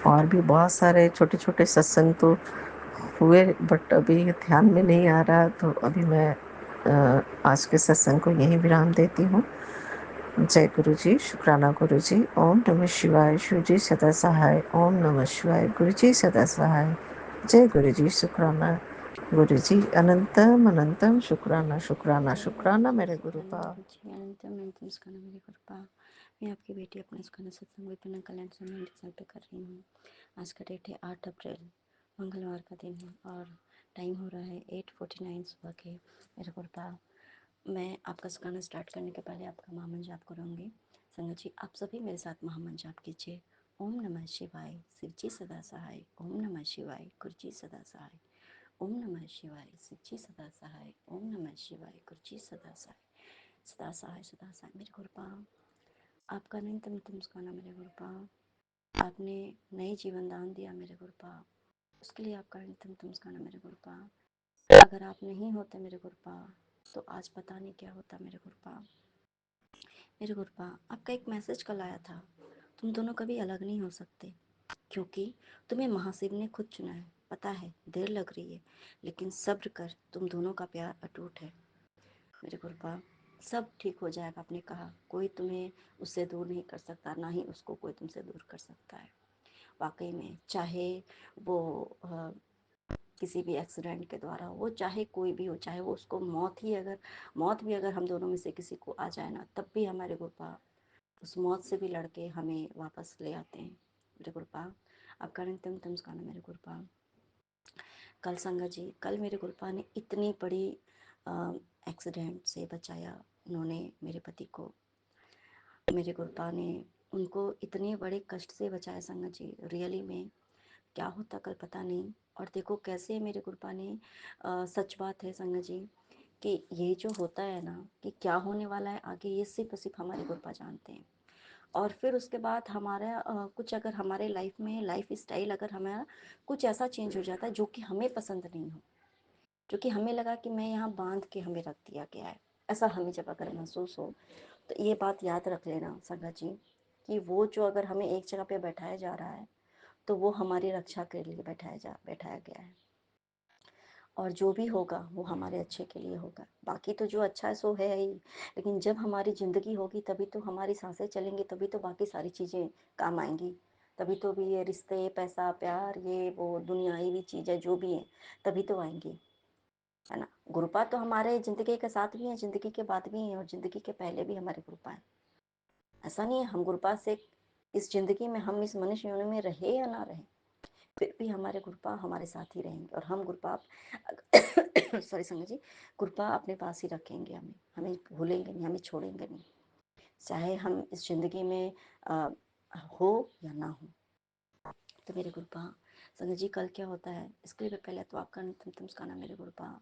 और भी बहुत सारे छोटे छोटे सत्संग तो हुए, बट अभी ध्यान में नहीं आ रहा, तो अभी मैं आज के सत्संग को यहीं विराम देती हूँ। जय गुरु जी, शुक्राना गुरु जी। ओम नमः शिवाय। शिव जी सदा सहाय। ओम नमः शिवाय। गुरु जी सदा सहाय। जय गुरु जी, शुक्राना गुरु जी, अनंतम अनंतम शुक्राना शुक्राना शुक्राना मेरे गुरु शुक्राना का। गुरु जी, अनंतम अनंतम शुक्राना मेरी कृपा। मैं आपकी बेटी अपना शुक्राना सत्संग विपिन कल्याण स्वामी चैनल पे कर रही हूँ। आज का डेट है 8 अप्रैल, मंगलवार का दिन है, और टाइम हो रहा है 8:49 सुबह के। मेरे कृपा, मैं आपका शुक्राना स्टार्ट करने के पहले आपका महामंत्र जाप करूँगी। संगत जी, आप सभी मेरे साथ महामंत्र जाप कीजिए। ओम नमः शिवाय, शिव जी सदा सहाय। ओम नमः शिवाय, गुरु जी सदा सहाय। ओम नमः शिवाय, शिव जी सदा सहाय। ओम नमः शिवाय, गुरु जी सदा सहाय। सदा सहाय सदा सहाय मेरे गुरुपा, आपका न्यूनतम मुस्काना मेरे गुरुपा, आपने नए जीवन दान दिया मेरे गुरुपा, उसके लिए आपका न्यूनतम मुस्काना मेरे गुरुपा। अगर आप नहीं होते मेरे गुरुपा तो आज पता नहीं क्या होता मेरे गुरुपा। मेरे गुरुपा, आपका एक मैसेज कल आया था, तुम दोनों कभी अलग नहीं हो सकते, क्योंकि तुम्हें महाशिव ने खुद चुना है। पता है देर लग रही है, लेकिन सब्र कर, तुम दोनों का प्यार अटूट है। मेरे गुरुपा, सब ठीक हो जाएगा। आपने कहा कोई तुम्हें उससे दूर नहीं कर सकता, ना ही उसको कोई तुमसे दूर कर सकता है। वाकई में, चाहे वो किसी भी एक्सीडेंट के द्वारा हो, चाहे कोई भी हो, चाहे वो उसको मौत भी अगर हम दोनों में से किसी को आ जाए ना, तब भी हमारे गुरुपा उस मौत से भी लड़के हमें वापस ले आते हैं। मेरे गुरुपा, आपका न्यूनतम तमस्काना मेरे गुरुपा। कल संगत जी, कल मेरे गुरुपा ने इतनी बड़ी एक्सीडेंट से बचाया, उन्होंने मेरे पति को, मेरे गुरुपा ने उनको इतने बड़े कष्ट से बचाया संगत जी। रियली में क्या होता कल पता नहीं। और देखो कैसे मेरे गुरुपा ने सच बात है संगत जी, कि ये जो होता है ना, कि क्या होने वाला है आगे, ये सिर्फ और सिर्फ हमारे गुरुपा जानते हैं। और फिर उसके बाद हमारा कुछ अगर हमारे लाइफ में लाइफ स्टाइल अगर हमारा कुछ ऐसा चेंज हो जाता है जो कि हमें पसंद नहीं हो, जो कि हमें लगा कि मैं यहाँ बांध के हमें रख दिया गया है, ऐसा हमें जब अगर महसूस हो, तो ये बात याद रख लेना संगत जी, कि वो जो अगर हमें एक जगह पे बैठाया जा रहा है, तो वो हमारी रक्षा के लिए बैठाया गया है। और जो भी होगा वो हमारे अच्छे के लिए होगा। बाकी तो जो अच्छा है सो है ही, लेकिन जब हमारी ज़िंदगी होगी तभी तो हमारी सांसें चलेंगी, तभी तो बाकी सारी चीज़ें काम आएंगी। तभी तो भी ये रिश्ते, पैसा, प्यार, ये वो दुनियावी चीज़ें जो भी हैं, तभी तो आएंगी, है ना। गुरुपा तो हमारे ज़िंदगी के साथ भी हैं, ज़िंदगी के बाद भी हैं, और ज़िंदगी के पहले भी हमारे गुरुपा हैं। ऐसा नहीं है हम गुरुपा से इस ज़िंदगी में, हम इस मनुष्य योनि में रहे या ना रहे, फिर भी हमारे गुरुपा हमारे साथ ही रहेंगे, और हम गुरुपा सॉरी संगत जी, गुरुपा अपने पास ही रखेंगे, हमें हमें भूलेंगे नहीं, हमें छोड़ेंगे नहीं, चाहे हम इस ज़िंदगी में हो या ना हो। तो मेरे गुरुपा संगत जी, कल क्या होता है इसके लिए पहले तो आपका नमस्कार मेरे गुरुपा।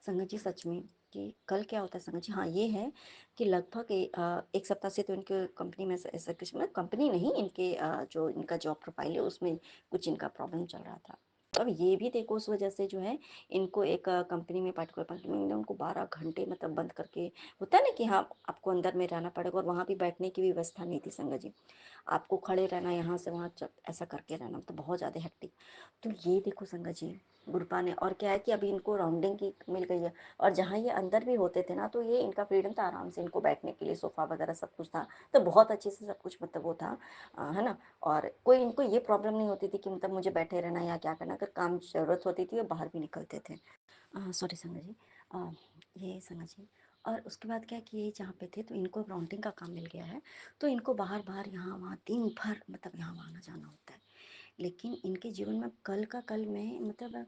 संगत जी सच में कि कल क्या होता है संगत जी, हाँ ये है कि लगभग एक सप्ताह से तो इनके कंपनी में ऐसा कुछ, मतलब कंपनी नहीं, इनके जो इनका जॉब प्रोफाइल है उसमें कुछ इनका प्रॉब्लम चल रहा था। तो अब ये भी देखो उस वजह से जो है इनको एक कंपनी में, पार्टिकुलर कंपनी में उनको 12 घंटे मतलब बंद करके, होता है ना कि हाँ आपको अंदर में रहना पड़ेगा, और वहाँ भी बैठने की भी व्यवस्था नहीं थी संगत जी, आपको खड़े रहना, यहाँ से वहाँ ऐसा करके रहना, तो बहुत ज़्यादा हेक्टिक। तो ये देखो संगत जी गुरुपा ने, और क्या है कि अभी इनको राउंडिंग की मिल गई है, और जहाँ ये अंदर भी होते थे ना तो ये इनका फ्रीडम था, आराम से इनको बैठने के लिए सोफ़ा वगैरह सब कुछ था, तो बहुत अच्छे से सब कुछ मतलब वो था, है ना। और कोई इनको ये प्रॉब्लम नहीं होती थी कि मतलब मुझे बैठे रहना या क्या करना, अगर काम ज़रूरत होती थी वो बाहर भी निकलते थे। सॉरी संगत जी, ये संगत जी, और उसके बाद क्या कि ये जहाँ पे थे तो इनको राउंडिंग का काम मिल गया है, तो इनको बाहर बाहर यहाँ वहाँ दिन भर मतलब यहाँ वहाँ आना जाना होता है। लेकिन इनके जीवन में कल का कल में मतलब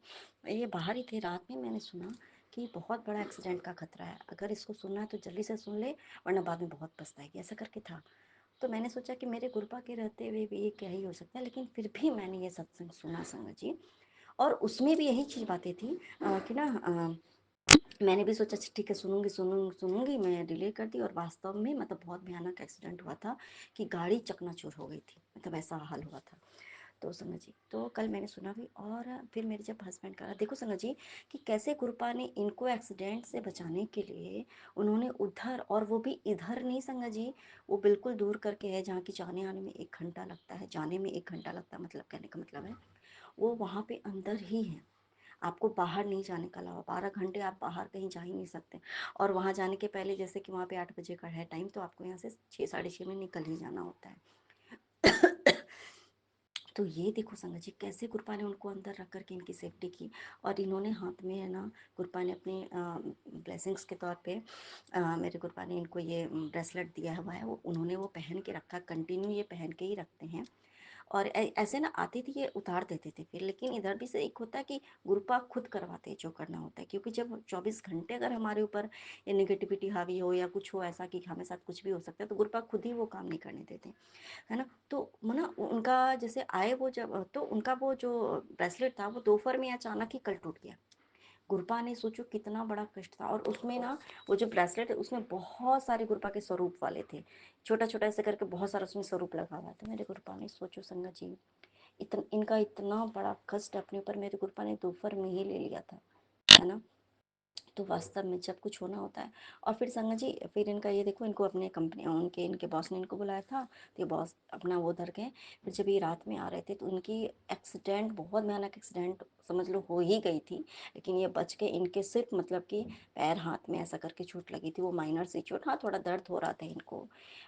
ये बाहर ही थे, रात में मैंने सुना कि बहुत बड़ा एक्सीडेंट का खतरा है, अगर इसको सुनना है तो जल्दी से सुन ले, वरना बाद में बहुत पछताएगी, ऐसा करके था। तो मैंने सोचा कि मेरे गुरुपा के रहते हुए भी ये क्या ही हो सकता है, लेकिन फिर भी मैंने ये सत्संग सुना संगत जी, और उसमें भी यही चीज़ बातें थी कि ना मैंने भी सोचा अच्छा ठीक है, सुनूंगी सुनूंगी सुनूंगी, मैं डिले कर दी, और वास्तव में मतलब बहुत भयानक एक्सीडेंट हुआ था कि गाड़ी चकनाचूर हो गई थी, मतलब ऐसा हाल हुआ था। तो संगत जी, तो कल मैंने सुना भी, और फिर मेरे जब हस्बैंड कहा, देखो संगत जी कि कैसे गुरुपा ने इनको एक्सीडेंट से बचाने के लिए उन्होंने उधर, और वो भी इधर नहीं संगत जी, वो बिल्कुल दूर करके है, जहाँ की जाने आने में 1 घंटा लगता है, जाने में 1 घंटा लगता है, मतलब कहने का मतलब है वो वहाँ पे अंदर ही है, आपको बाहर नहीं जाने का अलावा 12 घंटे आप बाहर कहीं जा ही नहीं सकते। और वहाँ जाने के पहले जैसे कि वहाँ पे 8 बजे का है टाइम, तो आपको यहाँ से 6 साढ़े 6 में निकल ही जाना होता है। तो ये देखो संगत जी कैसे गुरुपा ने उनको अंदर रख करके इनकी सेफ्टी की, और इन्होंने हाथ में है ना, गुरुपा ने अपने ब्लेसिंग्स के तौर पे मेरे गुरुपा ने इनको ये ब्रेसलेट दिया हुआ है, वो उन्होंने वो पहन के रखा, कंटिन्यू ये पहन के ही रखते हैं। और ऐसे ना आती थी ये उतार देते थे फिर, लेकिन इधर भी से एक होता है कि गुरुपा खुद करवाते हैं जो करना होता है, क्योंकि जब 24 घंटे अगर हमारे ऊपर ये निगेटिविटी हावी हो या कुछ हो ऐसा कि हमें साथ कुछ भी हो सकता है, तो गुरुपा खुद ही वो काम नहीं करने देते, है ना। तो ना उनका जैसे आए वो जब, तो उनका वो जो ब्रेसलेट था वो दोपहर में अचानक ही कल टूट गया। गुरुपा ने सोचो कितना बड़ा कष्ट था, और उसमें ना वो जो ब्रेसलेट है उसमें बहुत सारे गुरुपा के स्वरूप वाले थे, छोटा छोटा ऐसे करके बहुत सारा उसमें स्वरूप लगा हुआ था। मेरे गुरुपा ने सोचो संगत जी, इनका इतना बड़ा कष्ट अपने ऊपर मेरे गुरुपा ने दोपहर में ही ले लिया था, है ना। तो वास्तव में जब कुछ होना होता है, और फिर संगत जी फिर इनका ये देखो, इनको अपने कंपनी उनके इनके बॉस ने इनको बुलाया था, तो ये बॉस अपना वो उधर गए। फिर जब ये रात में आ रहे थे तो उनकी एक्सीडेंट, बहुत भयानक एक्सीडेंट समझ लो हो ही गई थी, लेकिन ये बच के, इनके सिर्फ मतलब कि पैर हाथ में ऐसा करके चोट लगी थी, वो माइनर सी चोट, हाँ थोड़ा दर्द हो रहा था इनको,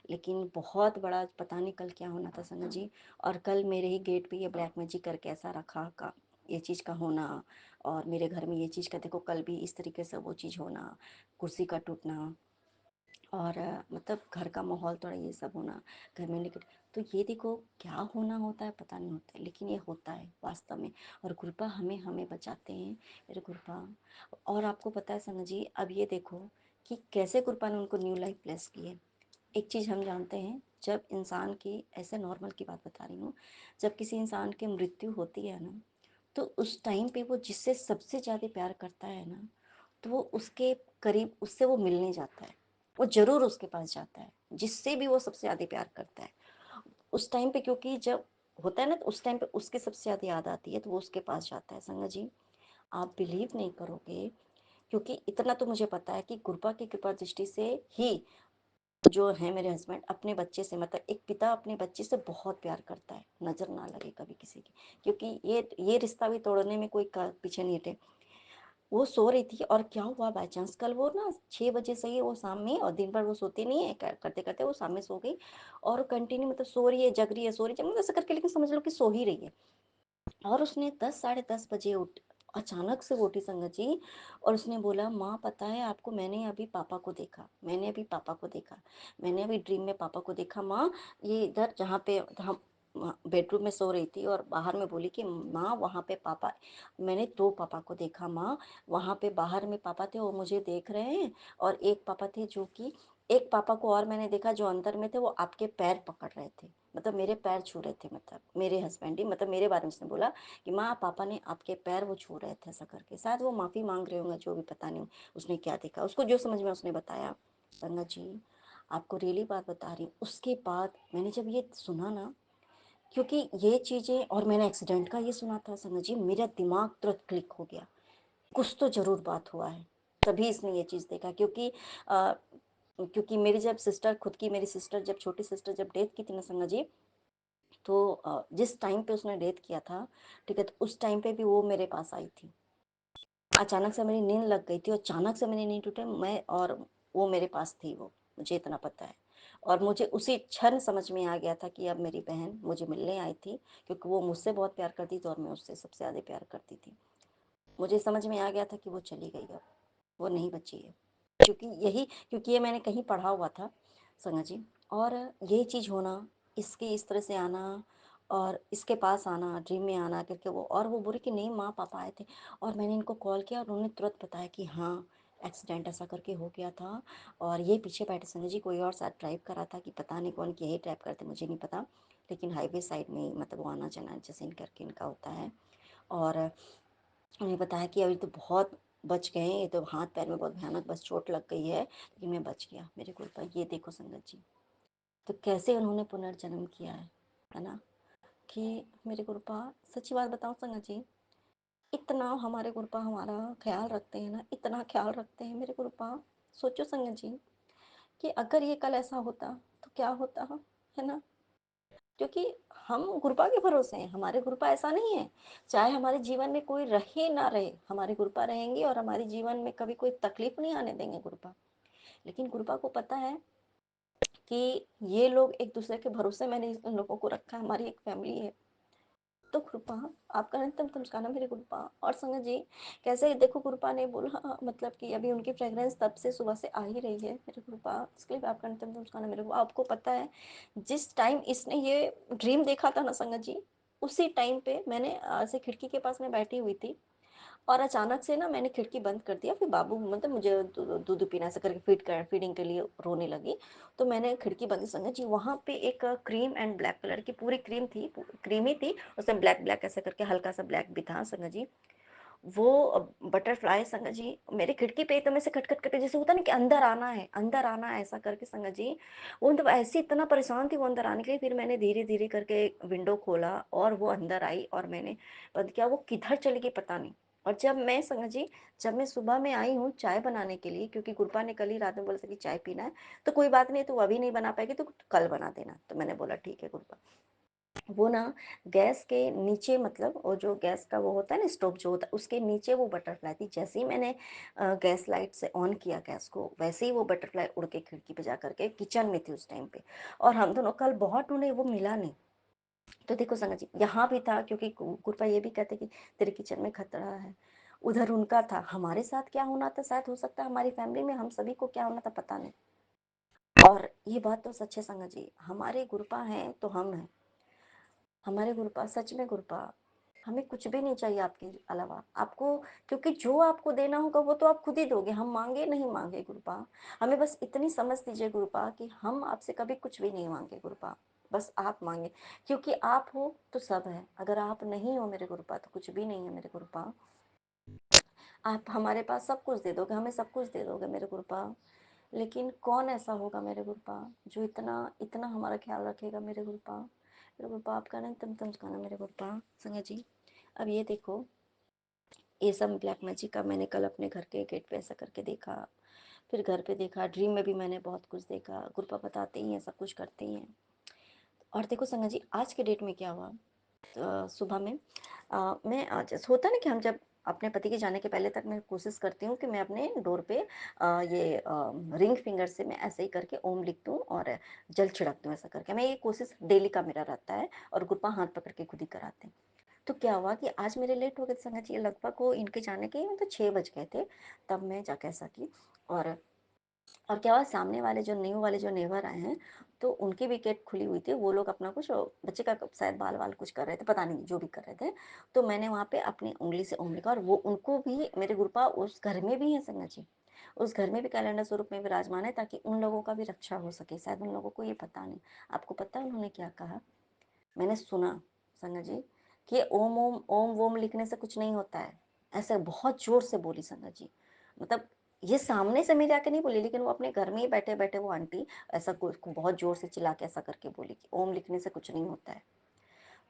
लेकिन बहुत बड़ा पता नहीं कल क्या होना था संगत जी। और कल मेरे ही गेट पे ये ब्लैक मैजिक करके ऐसा रखा का ये चीज़ का होना, और मेरे घर में ये चीज़ का देखो कल भी इस तरीके से वो चीज़ होना, कुर्सी का टूटना, और मतलब घर का माहौल थोड़ा ये सब होना, घर में निकट, तो ये देखो क्या होना होता है पता नहीं होता है, लेकिन ये होता है वास्तव में, और गुरुपा हमें हमें बचाते हैं मेरे गुरुपा। और आपको पता है संगत जी, अब ये देखो कि कैसे गुरुपा ने उनको न्यू लाइफ ब्लेस की है। एक चीज़ हम जानते हैं, जब इंसान की, ऐसे नॉर्मल की बात बता रही हूँ, जब किसी इंसान की मृत्यु होती है ना, तो उस टाइम पे वो जिससे सबसे ज़्यादा प्यार करता है ना, तो वो उसके करीब उससे वो मिलने जाता है, वो ज़रूर उसके पास जाता है जिससे भी वो सबसे ज़्यादा प्यार करता है उस टाइम पे, क्योंकि जब होता है ना तो उस टाइम पे उसके सबसे ज़्यादा याद आती है, तो वो उसके पास जाता है संगत जी। आप बिलीव नहीं करोगे, क्योंकि इतना तो मुझे पता है कि गुरुपा की कृपा दृष्टि से ही जो है मेरे हस्बैंड अपने बच्चे से, मतलब एक पिता अपने बच्चे से बहुत प्यार करता है, नज़र ना लगे कभी किसी की, क्योंकि ये रिश्ता भी तोड़ने में कोई पीछे नहीं हटे। वो सो रही थी और क्या हुआ बाय चांस कल वो ना 6 बजे से ही वो शाम में, और दिन भर वो सोती नहीं है, करते-करते वो शाम में सो गई और कंटिन्यू मतलब सो रही है, जग रही है, सो रही है, मतलब ऐसा करके, लेकिन समझ लो कि सो ही रही है। और उसने 10 साढ़े 10 बजे अचानक से वो उठी संगत जी, और उसने बोला, माँ पता है आपको, मैंने अभी पापा को देखा, मैंने अभी पापा को देखा, मैंने अभी ड्रीम में पापा को देखा माँ। ये इधर जहाँ पे हम बेडरूम में सो रही थी और बाहर में बोली कि माँ वहाँ पे पापा, मैंने 2 पापा को देखा माँ, वहाँ पे बाहर में पापा थे, वो मुझे देख रहे हैं, और एक पापा थे जो कि, एक पापा को और मैंने देखा जो अंदर में थे, वो आपके पैर पकड़ रहे थे, मतलब मेरे पैर छू रहे थे, मतलब मेरे हस्बैंड ही, मतलब मेरे बारे में उसने बोला कि माँ पापा ने आपके पैर वो छू रहे थे, ऐसा करके, शायद वो माफ़ी मांग रहे होंगे, जो भी, पता नहीं उसने क्या देखा, उसको जो समझ में उसने बताया। संगत जी आपको रियली बात बता रही हूँ, उसके बाद मैंने जब ये सुना ना, क्योंकि ये चीज़ें, और मैंने एक्सीडेंट का ये सुना था संगत जी, मेरा दिमाग तुरंत क्लिक हो गया, कुछ तो ज़रूर बात हुआ है, तभी इसने ये चीज़ देखा। क्योंकि मेरी जब सिस्टर, खुद की मेरी सिस्टर, जब छोटी सिस्टर जब डेथ की थी ना संगत जी, तो जिस टाइम पे उसने डेथ किया था, ठीक है, तो उस टाइम पे भी वो मेरे पास आई थी। अचानक से मेरी नींद लग गई थी और अचानक से मेरी नींद टूटे, मैं और वो मेरे पास थी, वो मुझे इतना पता है। और मुझे उसी क्षण समझ में आ गया था कि अब मेरी बहन मुझे मिलने आई थी, क्योंकि वो मुझसे बहुत प्यार करती थी और मैं उससे सबसे ज़्यादा प्यार करती थी। मुझे समझ में आ गया था कि वो चली गई, अब वो नहीं बची है, क्योंकि ये मैंने कहीं पढ़ा हुआ था संगत जी। और ये चीज़ होना, इसके इस तरह से आना, और इसके पास आना, ड्रीम में आना करके, वो, और वो बोले कि नहीं माँ पापा आए थे, और मैंने इनको कॉल किया और उन्होंने तुरंत बताया कि हाँ एक्सीडेंट ऐसा करके हो गया था। और ये पीछे बैठे संजय जी, कोई और साथ ड्राइव कर रहा था कि पता नहीं कौन, कि यही ड्राइव करते मुझे नहीं पता, लेकिन हाईवे साइड में ही, मतलब वो आना जाना जैसे इन करके इनका होता है। और उन्हें बताया कि अभी तो बहुत बच गए हैं, ये तो हाथ पैर में बहुत भयानक बस चोट लग गई है, लेकिन मैं बच गया, मेरे को ये देखो संगत जी, तो कैसे उन्होंने पुनर्जन्म किया है ना। कि मेरे गुरुपा, सच्ची बात बताऊं संगत जी, इतना हमारे गुरुपा हमारा ख्याल रखते हैं ना, इतना ख्याल रखते हैं मेरे गुरुपा। सोचो संगत जी कि अगर ये कल ऐसा होता तो क्या होता, है ना। क्योंकि हम गुरुपा के भरोसे हैं, हमारे गुरुपा ऐसा नहीं है, चाहे हमारे जीवन में कोई रहे ना रहे, हमारे गुरुपा रहेंगे और हमारे जीवन में कभी कोई तकलीफ नहीं आने देंगे गुरुपा। लेकिन गुरुपा को पता है कि ये लोग एक दूसरे के भरोसे, मैंने इन लोगों को रखा है, हमारी एक फैमिली है। तो कृपा, आपका नित्यम नमस्कार मेरे गुरुपा। और संगत जी कैसे देखो, गुरुपा ने बोला, मतलब कि अभी उनकी फ्रेग्रेंस तब से सुबह से आ ही रही है मेरे गुरुपा, इसके लिए आपका नित्यम नमस्कार मेरे गुरुपा। आपको पता है जिस टाइम इसने ये ड्रीम देखा था ना संगत जी, उसी टाइम पे मैंने ऐसे खिड़की के पास में बैठी हुई थी, और अचानक से ना मैंने खिड़की बंद कर दिया, फिर बाबू मतलब मुझे दूध पीना ऐसा करके फीडिंग के लिए रोने लगी, तो मैंने खिड़की बंद, संगत जी वहाँ पे एक क्रीम एंड ब्लैक कलर की पूरी क्रीम थी, क्रीमी थी, उसमें ब्लैक ब्लैक ऐसा करके हल्का सा ब्लैक भी था संगत जी। वो बटरफ्लाई संगत जी मेरे खिड़की पे एकदम ऐसे खटखट करके, जैसे होता ना कि अंदर आना है, अंदर आना है, ऐसा करके संगत जी। वो मतलब ऐसे इतना परेशान थी वो अंदर आने के लिए, फिर मैंने धीरे धीरे करके विंडो खोला और वो अंदर आई, और मैंने बंद किया, वो किधर चली गई पता नहीं। और जब मैं संगत जी, जब मैं सुबह में आई हूँ चाय बनाने के लिए, क्योंकि गुरपा ने कल ही रात में बोला था कि चाय पीना है, तो कोई बात नहीं, तो अभी नहीं बना पाएगी तो कल बना देना, तो मैंने बोला ठीक है गुरपा। वो ना गैस के नीचे, मतलब वो जो गैस का वो होता है ना, स्टोव जो होता है, उसके नीचे वो बटरफ्लाई थी। जैसे ही मैंने गैस लाइट से ऑन किया गैस को, वैसे ही वो बटरफ्लाई उड़ के खिड़की पे जा करके किचन में थी उस टाइम पे, और हम दोनों कल बहुत ढूंढे, वो मिला नहीं। तो देखो संगत जी यहाँ भी था, क्योंकि गुरपा ये भी कहते कि तेरे किचन में खतरा है, उधर उनका था, हमारे साथ क्या होना था, शायद हो सकता है हमारी फैमिली में हम सभी को क्या होना था पता नहीं। और ये बात तो सच है संगत जी, हमारे गुरपा हैं तो हम हैं, हमारे गुरुपा सच में गुरुपा, हमें कुछ भी नहीं चाहिए आपके अलावा, आपको, क्योंकि जो आपको देना होगा वो तो आप खुद ही दोगे, हम मांगे नहीं मांगे गुरुपा। हमें बस इतनी समझ दीजिए गुरुपा कि हम आपसे कभी कुछ भी नहीं मांगे गुरुपा, बस आप मांगे, क्योंकि आप हो तो सब है, अगर आप नहीं हो मेरे गुरुपा तो कुछ भी नहीं है मेरे गुरुपा। आप हमारे पास सब कुछ दे दोगे, हमें सब कुछ दे दोगे मेरे गुरुपा, लेकिन कौन ऐसा होगा मेरे गुरुपा जो इतना इतना हमारा ख्याल रखेगा मेरे गुरुपा। मेरे गुरुपा आपका ना तम तम खाना मेरे गुरुपा। संगत जी अब ये देखो, ये सब ब्लैक मैजिक का मैंने कल अपने घर के गेट पे ऐसा करके देखा, फिर घर पे देखा, ड्रीम में भी मैंने बहुत कुछ देखा, गुरुपा बताते ही हैं, सब कुछ करते ही हैं। और देखो संगत जी आज के डेट में क्या हुआ, सुबह में मैं आज होता ना कि हम जब अपने पति के जाने के पहले तक मैं कोशिश करती हूँ कि मैं अपने डोर पे ये रिंग फिंगर से मैं ऐसे ही करके ओम लिख दूँ और जल छिड़क दूँ, ऐसा करके। मैं ये कोशिश डेली का मेरा रहता है और गुप्पा हाथ पकड़ के खुद ही कराते हैं। तो क्या हुआ कि आज मेरे लेट हो गए संगत जी, लगभग वो इनके जाने के मतलब 6 बज गए थे, तब मैं जाके ऐसा की। और क्या हुआ, सामने वाले जो न्यू वाले जो नेबर आए हैं, तो उनकी भी गेट खुली हुई थी, वो लोग अपना कुछ बच्चे का शायद बाल वाल कुछ कर रहे थे, पता नहीं जो भी कर रहे थे। तो मैंने वहाँ पे अपनी उंगली से ओम लिखा, और वो उनको भी, मेरे गुरुपा उस घर में भी है संगत जी, उस घर में भी कैलेंडर स्वरूप में विराजमान है, ताकि उन लोगों का भी रक्षा हो सके। शायद उन लोगों को ये पता नहीं। आपको पता है उन्होंने क्या कहा? मैंने सुना संगत जी कि ओम ओम ओम वोम लिखने से कुछ नहीं होता है, ऐसे बहुत जोर से बोली संगत जी। मतलब ये सामने से मेरे आके नहीं बोली, लेकिन वो अपने घर में ही बैठे बैठे वो आंटी ऐसा बहुत जोर से चिल्ला के ऐसा करके बोली कि ओम लिखने से कुछ नहीं होता है।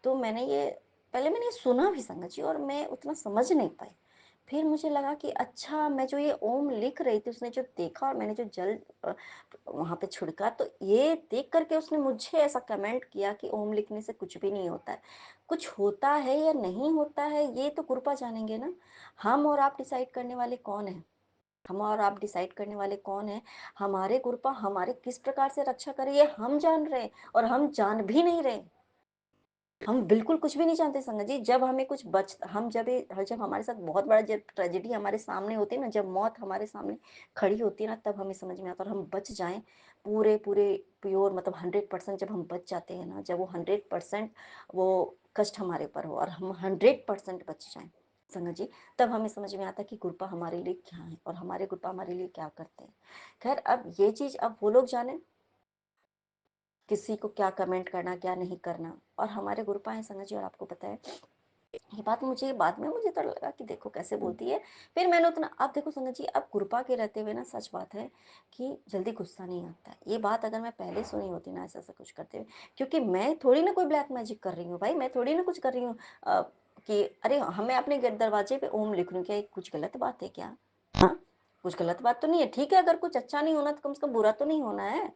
तो मैंने ये पहले मैंने सुना भी संगत जी, और मैं उतना समझ नहीं पाई। फिर मुझे लगा कि अच्छा, मैं जो ये ओम लिख रही थी, उसने जो देखा और मैंने जो जल वहाँ पे छिड़का, तो ये देख करके उसने मुझे ऐसा कमेंट किया कि ओम लिखने से कुछ भी नहीं होता है। कुछ होता है या नहीं होता है, ये तो कृपा जानेंगे ना। हम और आप डिसाइड करने वाले कौन है? हम और आप डिसाइड करने वाले कौन है? हमारे कृपा हमारे किस प्रकार से रक्षा करे, ये हम जान रहे हैं, और हम जान भी नहीं रहे। हम बिल्कुल कुछ भी नहीं जानते संगत जी। जब हमें कुछ हम जब हमारे साथ बहुत बड़ा जब ट्रेजेडी हमारे सामने होती है ना, जब मौत हमारे सामने खड़ी होती है ना, तब हमें समझ में आता है, और हम बच जाएं पूरे पूरे प्योर, मतलब 100% जब हम बच जाते हैं ना, जब वो 100% वो कष्ट हमारे ऊपर हो और हम 100% बच जाएं संगत जी, तब हमें समझ में आता है कि कृपा हमारे लिए क्या है और हमारे कृपा हमारे लिए क्या करते हैं। खैर, अब ये चीज अब वो लोग जाने किसी को क्या कमेंट करना, क्या नहीं करना। और हमारे गुरुपा हैं संगत जी, और आपको पता है ये बात मुझे बाद में मुझे तो लगा कि देखो कैसे बोलती है। फिर मैंने उतना, अब देखो संगत जी, अब गुरुपा के रहते हुए ना, सच बात है कि जल्दी गुस्सा नहीं आता है। ये बात अगर मैं पहले सुनी होती ना, ऐसा ऐसा कुछ करते हुए, क्योंकि मैं थोड़ी ना कोई ब्लैक मैजिक कर रही हूँ भाई, मैं थोड़ी ना कुछ कर रही हूँ कि अरे हमें अपने दरवाजे पे ओम लिख रही हूँ, क्या कुछ गलत बात है क्या? हाँ, कुछ गलत बात तो नहीं है। ठीक है, अगर कुछ अच्छा नहीं होना तो कम से कम बुरा तो नहीं होना है।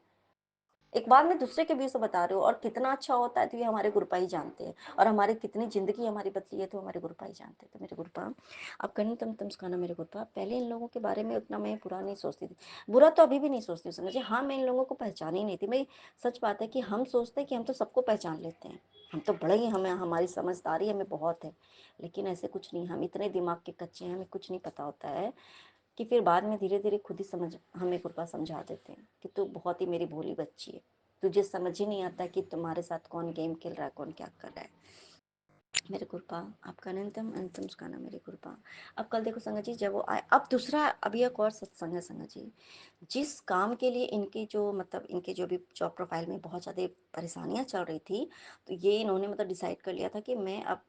एक बार मैं दूसरे के व्यू से बता रही हूँ, और कितना अच्छा होता है तो ये हमारे गुरुपा ही जानते हैं, और हमारी कितनी जिंदगी हमारी बदली है तो हमारे गुरुपा ही जानते हैं। तो मेरे गुरुपा, अब करनी तम सिखाना मेरे गुरुपा। पहले इन लोगों के बारे में उतना मैं बुरा नहीं सोचती थी, बुरा तो अभी भी नहीं सोचती हूँ समझे। हाँ, मैं इन लोगों को पहचान ही नहीं थी। मैं, सच बात है कि हम सोचते हैं कि हम तो सबको पहचान लेते हैं, हम तो बड़े ही, हमें हमारी समझदारी हमें बहुत है, लेकिन ऐसे कुछ नहीं। हम इतने दिमाग के कच्चे हैं, हमें कुछ नहीं पता होता है, कि फिर बाद में धीरे धीरे खुद ही समझ, हमें कृपा समझा देते हैं कि तू बहुत ही मेरी भोली बच्ची है, तुझे समझ ही नहीं आता कि तुम्हारे साथ कौन गेम खेल रहा है, कौन क्या कर रहा है। मेरे कृपा, आपका अनंतम अनंतम सुखाना मेरे कृपा। अब कल देखो संगत जी, जब वो आए, अब दूसरा, अभी एक और सत्संग है संगत जी। जिस काम के लिए इनकी जो, मतलब इनके जो भी जॉब प्रोफाइल में बहुत ज़्यादा परेशानियां चल रही थी, तो ये इन्होंने मतलब डिसाइड कर लिया था कि मैं अब,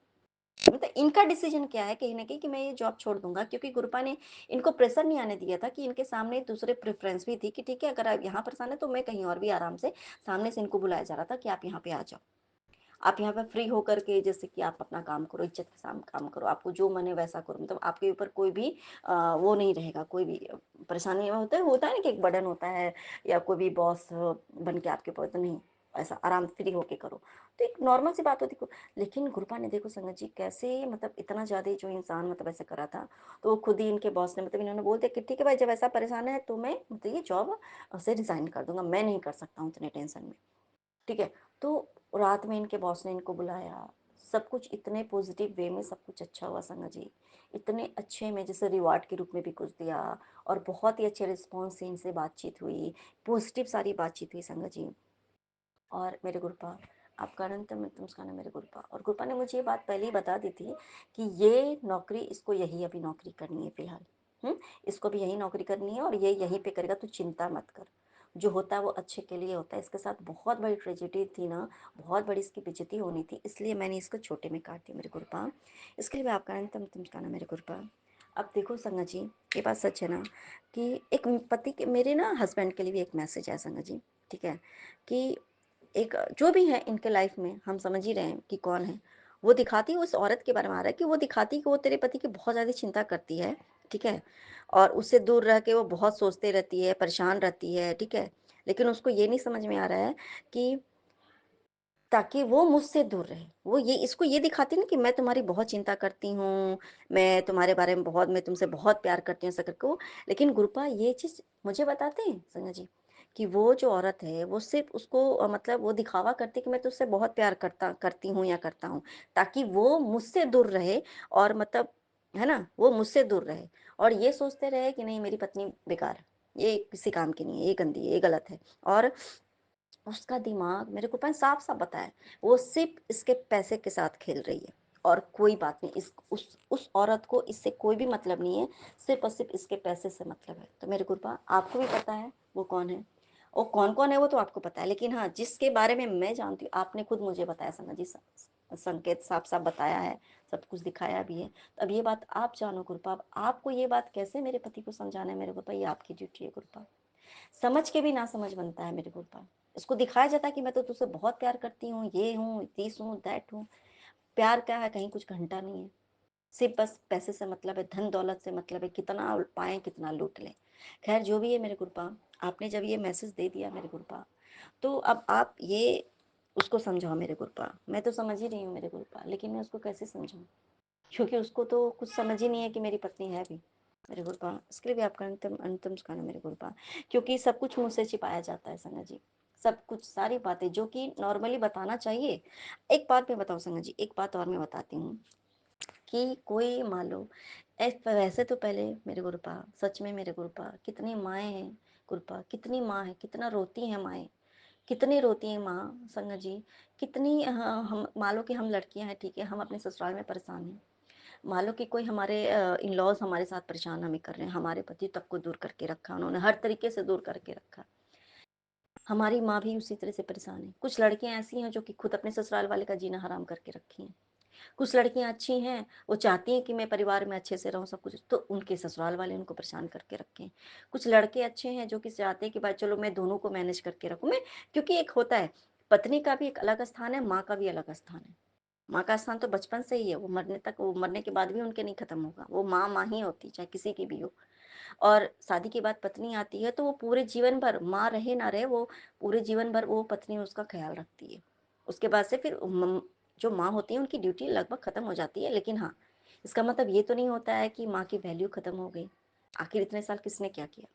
मतलब इनका डिसीजन क्या है कहीं ना कहीं, कि मैं ये जॉब छोड़ दूंगा, क्योंकि गुरुपा ने इनको प्रेशर नहीं आने दिया था, कि इनके सामने दूसरे प्रेफरेंस भी थी कि ठीक है, अगर आप यहाँ परेशान है तो मैं कहीं और भी आराम से, सामने से इनको बुलाया जा रहा था कि आप यहाँ पे आ जाओ, आप यहाँ पे फ्री होकर के, जैसे कि आप अपना काम करो, इज्जत के साथ काम करो, आपको जो मन है वैसा करो, मतलब आपके ऊपर कोई भी वो नहीं रहेगा, कोई भी परेशानी होता है ना कि एक बर्डन होता है, या कोई भी बॉस बन के आपके ऊपर, तो नहीं, ऐसा आराम फ्री होके करो। तो एक नॉर्मल सी बात होती है। लेकिन गुरुपा ने देखो संगत जी कैसे, मतलब इतना ज़्यादा जो इंसान मतलब ऐसा करा था, तो वो खुद ही इनके बॉस ने, मतलब इन्होंने बोल दिया कि ठीक है भाई, जब ऐसा परेशान है तो मैं मतलब ये जॉब से रिज़ाइन कर दूंगा, मैं नहीं कर सकता हूँ इतने टेंशन में, ठीक है। तो रात में इनके बॉस ने इनको बुलाया, सब कुछ इतने पॉजिटिव वे में सब कुछ अच्छा हुआ संगत जी, इतने अच्छे में, जैसे रिवार्ड के रूप में भी कुछ दिया, और बहुत ही अच्छे रिस्पॉन्स से इनसे बातचीत हुई, पॉजिटिव सारी बातचीत हुई संगत जी। और मेरे गुरुपा, आपका अनंत नमस्कार है मेरे गुरुपा। और गुरुपा ने मुझे ये बात पहले ही बता दी थी कि ये नौकरी, इसको यही अभी नौकरी करनी है फिलहाल, इसको भी यही नौकरी करनी है, और ये यहीं पे करेगा, तो चिंता मत कर, जो होता है वो अच्छे के लिए होता है। इसके साथ बहुत बड़ी ट्रेजेडी थी ना, बहुत बड़ी इसकी बेइज्जती होनी थी, इसलिए मैंने इसको छोटे में काट दिया मेरे गुरुपा। इसके लिए भी आपका अनंत नमस्कार है मेरे गुरुपा। अब देखो संगत जी, ये बात सच है ना, कि एक पति के, मेरे ना हस्बैंड के लिए भी एक मैसेज है संगत जी, ठीक है, कि एक जो भी है इनके लाइफ में, हम समझ ही रहे हैं कि कौन है। वो दिखाती है, उस औरत के बारे में आ रहा है कि वो दिखाती है कि वो तेरे पति की बहुत ज़्यादा चिंता करती है, ठीक है, और उससे दूर रह के वो बहुत सोचते रहती है, परेशान रहती है, ठीक है। लेकिन उसको ये नहीं समझ में आ रहा है कि ताकि वो मुझसे दूर रहे। वो ये इसको ये दिखाती ना कि मैं तुम्हारी बहुत चिंता करती हूँ, मैं तुम्हारे बारे में मैं तुमसे बहुत प्यार करती हूँ ऐसा करके वो। लेकिन गुरुपा ये चीज़ मुझे बताते हैं संगा जी कि वो जो औरत है वो सिर्फ़ उसको मतलब वो दिखावा करती है कि मैं तुझसे बहुत प्यार करती हूँ या करता हूँ, ताकि वो मुझसे दूर रहे और मतलब है ना? वो मुझसे दूर रहे और ये सोचते रहे कि नहीं मेरी पत्नी बेकार है, ये किसी काम की नहीं है, ये गंदी है, ये गलत है। और उसका दिमाग मेरे को पता साफ-साफ बताया, वो सिर्फ़ इसके पैसे के साथ खेल रही है और कोई बात नहीं। इस उस औरत को इससे कोई भी मतलब नहीं है, सिर्फ़ और सिर्फ़ इसके पैसे से मतलब है। तो मेरे गुरुपा आपको भी पता है वो कौन है और कौन-कौन है वो तो आपको पता है। लेकिन हाँ, जिसके बारे में मैं जानती हूँ, आपने खुद मुझे बताया संगत जी, संकेत साफ-साफ बताया है, सब कुछ दिखाया भी है। तो अब ये बात आप जानो गुरुपा, अब आपको ये बात कैसे मेरे पति को समझाना है मेरे गुरुपा, ये आपकी ड्यूटी है गुरुपा। समझ के भी नासमझ बनता है मेरे गुरुपा। इसको दिखाया जाता है कि मैं तो तुझसे बहुत प्यार करती हूँ, ये हूँ, दिस हूँ, दैट हूँ। प्यार क्या है कहीं कुछ घंटा नहीं है। सिर्फ़ बस पैसे से मतलब है, धन-दौलत से मतलब है, कितना पाएँ, कितना लूट लें। ख़ैर जो भी है मेरे गुरुपा, आपने जब ये मैसेज दे दिया मेरे गुरुपा, तो अब आप ये उसको समझाओ मेरे गुरुपा। मैं तो समझ ही रही हूँ मेरे गुरुपा, लेकिन मैं उसको कैसे समझाऊँ? क्योंकि उसको तो कुछ समझ ही नहीं है कि मेरी पत्नी है भी, मेरे गुरुपा। इसके लिए भी आपका अंतिम अंतिम कहना मेरे गुरुपा, क्योंकि सब कुछ मुझसे छिपाया जाता है संगा जी। सब कुछ सारी बातें जो कि नॉर्मली बताना चाहिए। एक बात मैं बताऊँ संगा जी, एक बात और मैं बताती हूँ कि कोई मान लो वैसे तो पहले मेरे गुरुपा, सच में मेरे गुरुपा, कितनी माएँ हैं गुरुपा, कितनी माँ है, कितना रोती हैं माएँ, कितनी रोती हैं माँ संगा जी, कितनी हम मान लो कि हम लड़कियाँ हैं, ठीक है, हम अपने ससुराल में परेशान हैं। मान लो कि कोई हमारे इन-लॉज़ हमारे साथ परेशान हमें कर रहे हैं, हमारे पति तक को दूर करके रखा उन्होंने, हर तरीके से दूर करके रखा। हमारी माँ भी उसी तरह से परेशान है। कुछ लड़कियाँ ऐसी हैं जो कि खुद अपने ससुराल वाले का जीना हराम करके रखी हैं। कुछ लड़कियाँ अच्छी हैं, वो चाहती हैं कि मैं परिवार में अच्छे से रहूँ सब कुछ, तो उनके ससुराल वाले उनको परेशान करके रखे हैं। कुछ लड़के अच्छे हैं जो कि चाहते हैं कि भाई चलो मैं दोनों को मैनेज करके रखूँ मैं, क्योंकि एक होता है, पत्नी का भी एक अलग स्थान है, माँ का भी अलग स्थान है। माँ का स्थान तो बचपन से ही है, वो मरने तक, वो मरने के बाद भी उनके नहीं खत्म होगा। वो माँ ही होती है, चाहे किसी की भी हो। और शादी के बाद पत्नी आती है तो वो पूरे जीवन भर, माँ रहे ना रहे, वो पूरे जीवन भर वो पत्नी उसका ख्याल रखती है। उसके बाद से फिर जो माँ होती है उनकी ड्यूटी लगभग खत्म हो जाती है। लेकिन हाँ, इसका मतलब ये तो नहीं होता है कि माँ की वैल्यू खत्म हो गई। आखिर इतने साल किसने क्या किया?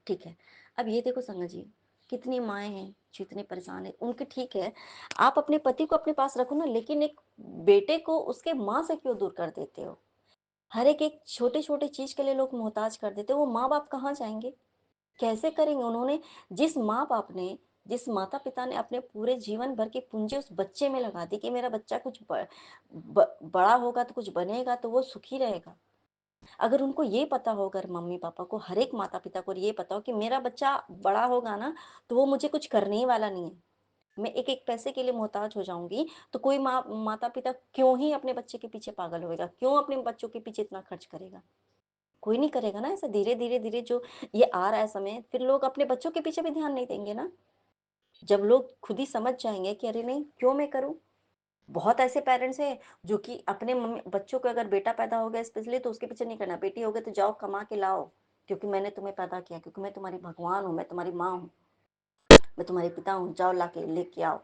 ठीक है। अब ये देखो संगत जी, कितनी माएँ हैं जो इतनी परेशान हैं, उनके ठीक है, आप अपने पति को अपने पास रखो ना, लेकिन एक बेटे को उसके माँ से क्यों दूर कर देते हो? हर एक छोटे-छोटे चीज़ के लिए लोग मोहताज कर देते हो, वो माँ-बाप कहाँ जाएँगे? कैसे करेंगे? उन्होंने जिस माँ-बाप ने, जिस माता-पिता ने अपने पूरे जीवन भर की पूंजी उस बच्चे में लगा दी कि मेरा बच्चा कुछ बड़ा होगा तो कुछ बनेगा तो वो सुखी रहेगा। अगर उनको ये पता हो, अगर मम्मी-पापा को, हर एक माता-पिता को ये पता हो कि मेरा बच्चा बड़ा होगा ना, तो वो मुझे कुछ करने ही वाला नहीं है। मैं एक-एक पैसे के लिए मोहताज हो जाऊँगी, तो कोई माता-पिता क्यों ही अपने बच्चे के पीछे पागल होएगा? क्यों अपने बच्चों के पीछे इतना खर्च करेगा? कोई नहीं करेगा ना ऐसा। धीरे-धीरे जो ये आ रहा है समय, फिर लोग अपने बच्चों के पीछे भी ध्यान नहीं देंगे ना। जब लोग खुद ही समझ जाएँगे कि अरे नहीं, क्यों मैं करूँ? बहुत ऐसे पेरेंट्स हैं जो कि अपने मम्मी बच्चों को, अगर बेटा पैदा हो गया स्पेशली, तो उसके पीछे नहीं करना, बेटी हो गई तो जाओ कमा के लाओ, क्योंकि मैंने तुम्हें पैदा किया, क्योंकि मैं तुम्हारी भगवान हूँ, मैं तुम्हारी माँ हूँ, मैं तुम्हारे पिता हूँ, जाओ लाके लेके आओ।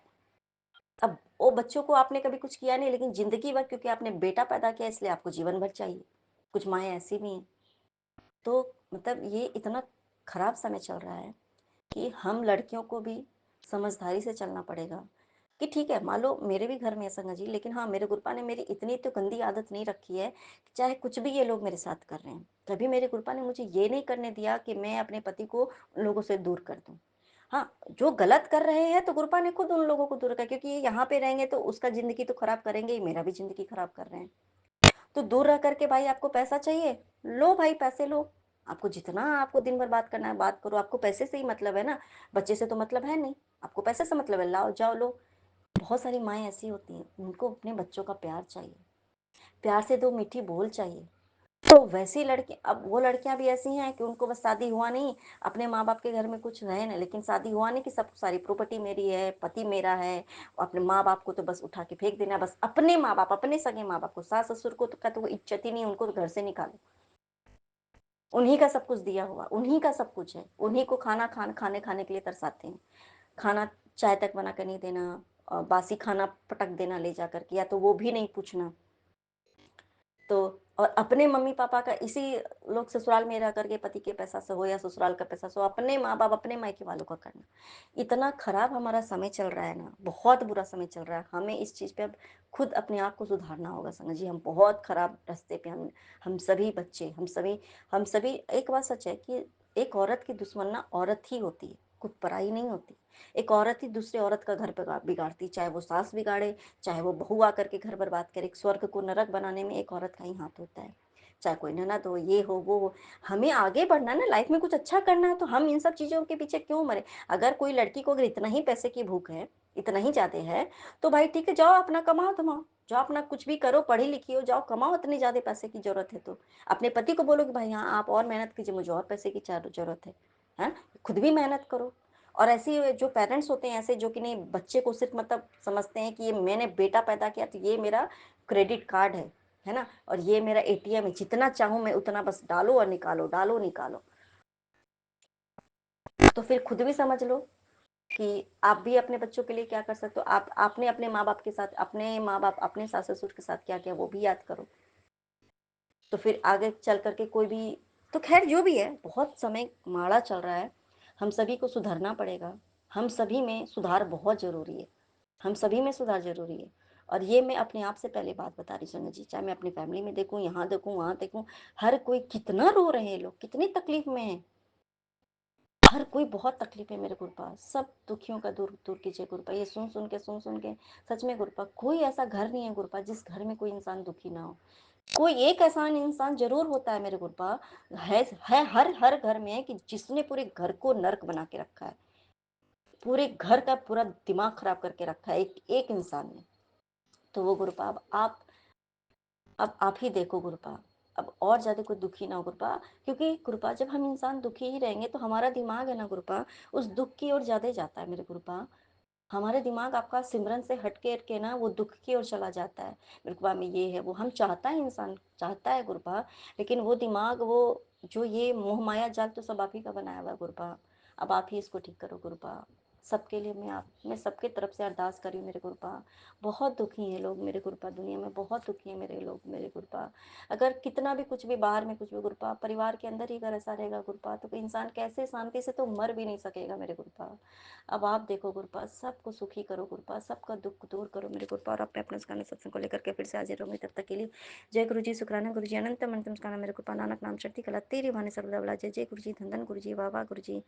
अब वो बच्चों को आपने कभी कुछ किया नहीं, लेकिन ज़िंदगी भर क्योंकि आपने बेटा पैदा किया इसलिए आपको जीवन भर चाहिए। कुछ माएँ ऐसी भी हैं। तो मतलब ये इतना खराब समय चल रहा है कि हम लड़कियों को भी समझदारी से चलना पड़ेगा कि ठीक है, मान लो मेरे भी घर में है संगा जी, लेकिन हाँ, मेरे गुरुपा ने मेरी इतनी तो गंदी आदत नहीं रखी है कि चाहे कुछ भी ये लोग मेरे साथ कर रहे हैं, कभी मेरे गुरुपा ने मुझे ये नहीं करने दिया कि मैं अपने पति को उन लोगों से दूर कर दूँ। हाँ, जो गलत कर रहे हैं तो गुरुपा ने खुद उन लोगों को दूर किया, क्योंकि ये यहाँ पे रहेंगे तो उसका ज़िंदगी तो खराब करेंगे ही, मेरा भी ज़िंदगी खराब कर रहे हैं। तो दूर रह करके भाई आपको पैसा चाहिए, लो भाई पैसे लो। आपको जितना आपको दिन भर बात करना है बात करो, आपको पैसे से ही मतलब है ना, बच्चे से तो मतलब है नहीं, आपको पैसे से मतलब है, लाओ जाओ लो। बहुत सारी माएँ ऐसी होती हैं, उनको अपने बच्चों का प्यार चाहिए, प्यार से 2 मीठी बोल चाहिए। तो वैसी लड़की, अब वो लड़कियाँ भी ऐसी हैं कि उनको बस शादी हुआ नहीं, अपने माँ-बाप के घर में कुछ रहे ना, लेकिन शादी हुआ नहीं कि सब सारी प्रॉपर्टी मेरी है, पति मेरा है, अपने माँ-बाप को तो बस उठा के फेंक देना, बस अपने माँ-बाप, अपने सगे माँ-बाप को, सास-ससुर को तो का तो इज्जत ही नहीं, उनको तो घर से निकालो। उन्हीं का सब कुछ दिया हुआ, उन्हीं का सब कुछ है, उन्हीं को खाने के लिए तरसाते हैं। खाना चाय तक बना कर नहीं देना, बासी खाना पटक देना ले जा करके, या तो वो भी नहीं पूछना। तो और अपने मम्मी-पापा का, इसी लोग ससुराल में रह करके पति के पैसा से हो या ससुराल का पैसा से हो, अपने माँ-बाप, अपने मायके वालों का करना। इतना खराब हमारा समय चल रहा है ना, बहुत बुरा समय चल रहा है। हमें इस चीज़ पे अब खुद अपने आप को सुधारना होगा संगत जी। हम बहुत खराब रास्ते पे हम सभी बच्चे, हम सभी एक बात सच है कि एक औरत की दुश्मन ना औरत ही होती है, कोई पराई नहीं होती। एक औरत ही दूसरी औरत का घर बिगाड़ती, चाहे वो सास बिगाड़े, चाहे वो बहू आकर के घर बर्बाद करे। एक स्वर्ग को नरक बनाने में एक औरत का ही हाथ होता है। चाहे कोई ननद हो, ये हो, वो हो। हमें आगे बढ़ना है ना, लाइफ में कुछ अच्छा करना है, तो हम इन सब चीज़ों के पीछे क्यों मरे? अगर कोई लड़की को अगर इतना ही पैसे की भूख है, इतना ही ज़्यादा है, तो भाई ठीक है, जाओ अपना कमाओ-धमाओ, जाओ अपना कुछ भी करो, पढ़ी-लिखी हो, जाओ कमाओ, इतनी ज़्यादा पैसे की ज़रूरत है तो। अपने पति को बोलो कि भाई हाँ, आप और मेहनत कीजिए, मुझे और पैसे की ज़रूरत है। हैं? खुद भी मेहनत करो। और ऐसे जो पेरेंट्स होते हैं ऐसे, जो कि नहीं, बच्चे को सिर्फ मतलब समझते हैं कि ये मैंने बेटा पैदा किया तो ये मेरा क्रेडिट कार्ड है ना, और ये मेरा एटीएम है, जितना चाहूं मैं उतना बस डालो और निकालो, डालो निकालो। तो फिर खुद भी समझ लो कि आप भी अपने बच्चों के लिए क्या कर सकते हो। आपने अपने माँ बाप के साथ, अपने माँ बाप अपने सास ससुर के साथ क्या किया वो भी याद करो। तो फिर आगे चल करके कोई भी, तो खैर जो भी है, बहुत समय माड़ा चल रहा है, हम सभी को सुधरना पड़ेगा। हम सभी में सुधार बहुत ज़रूरी है, हम सभी में सुधार ज़रूरी है। और ये मैं अपने आप से पहले बात बता रही हूँ जी, चाहे मैं अपनी फैमिली में देखूँ, यहाँ देखूँ, वहाँ देखूँ, हर कोई कितना रो रहे हैं, लोग कितनी तकलीफ में है, हर कोई बहुत तकलीफ है मेरे गुरुपा। सब दुखियों का दूर दूर कीजिए गुरुपा। ये सुन सुन के सच में गुरुपा, कोई ऐसा घर नहीं है गुरुपा जिस घर में कोई इंसान दुखी ना हो। कोई एक ऐसा इंसान जरूर होता है मेरे गुरुपा, है हर हर घर में, कि जिसने पूरे घर को नर्क बना के रखा है, पूरे घर का पूरा दिमाग खराब करके रखा है एक एक इंसान ने। तो वो गुरुपा, अब आप ही देखो गुरुपा, अब और ज्यादा कोई दुखी ना हो गुरुपा। क्योंकि गुरुपा जब हम इंसान दुखी ही रहेंगे तो हमारा दिमाग है ना गुरुपा, उस दुख की ओर ज्यादा जाता है मेरे गुरुपा। हमारे दिमाग आपका सिमरन से हट के ना वो दुख की ओर चला जाता है। गुरुपा में ये है, वो हम चाहता है, इंसान चाहता है गुरुपा, लेकिन वो दिमाग, वो जो ये मोह माया जाल तो सब आप ही का बनाया हुआ है गुरुपा। अब आप ही इसको ठीक करो गुरुपा। सबके लिए मैं सबके तरफ से अरदास करी हूँ मेरे गुरुपा। बहुत दुखी हैं लोग मेरे गुरुपा, दुनिया में बहुत दुखी हैं मेरे लोग मेरे गुरुपा। अगर कितना भी कुछ भी बाहर में कुछ भी गुरुपा, परिवार के अंदर ही अगर ऐसा रहेगा गुरुपा, तो इंसान कैसे शांति से तो मर भी नहीं सकेगा मेरे गुरुपा। अब आप देखो गुरुपा, सबको सुखी करो गुरुपा, सबका दुख दूर करो मेरे गुरुपा। और अपने अपने गाने सत्संग को लेकर के फिर से हाजिर रहूंगी, तब तक के लिए जय गुरु जी, शुक्राना गुरु जी, अनंत अनंत नमस्कार मेरे गुरुपा। नानक नाम चढ़ती कला तेरी वाणी सर्वदा बला। जय जय गुरु जी, धन धन गुरु जी, वाह वाह गुरु जी।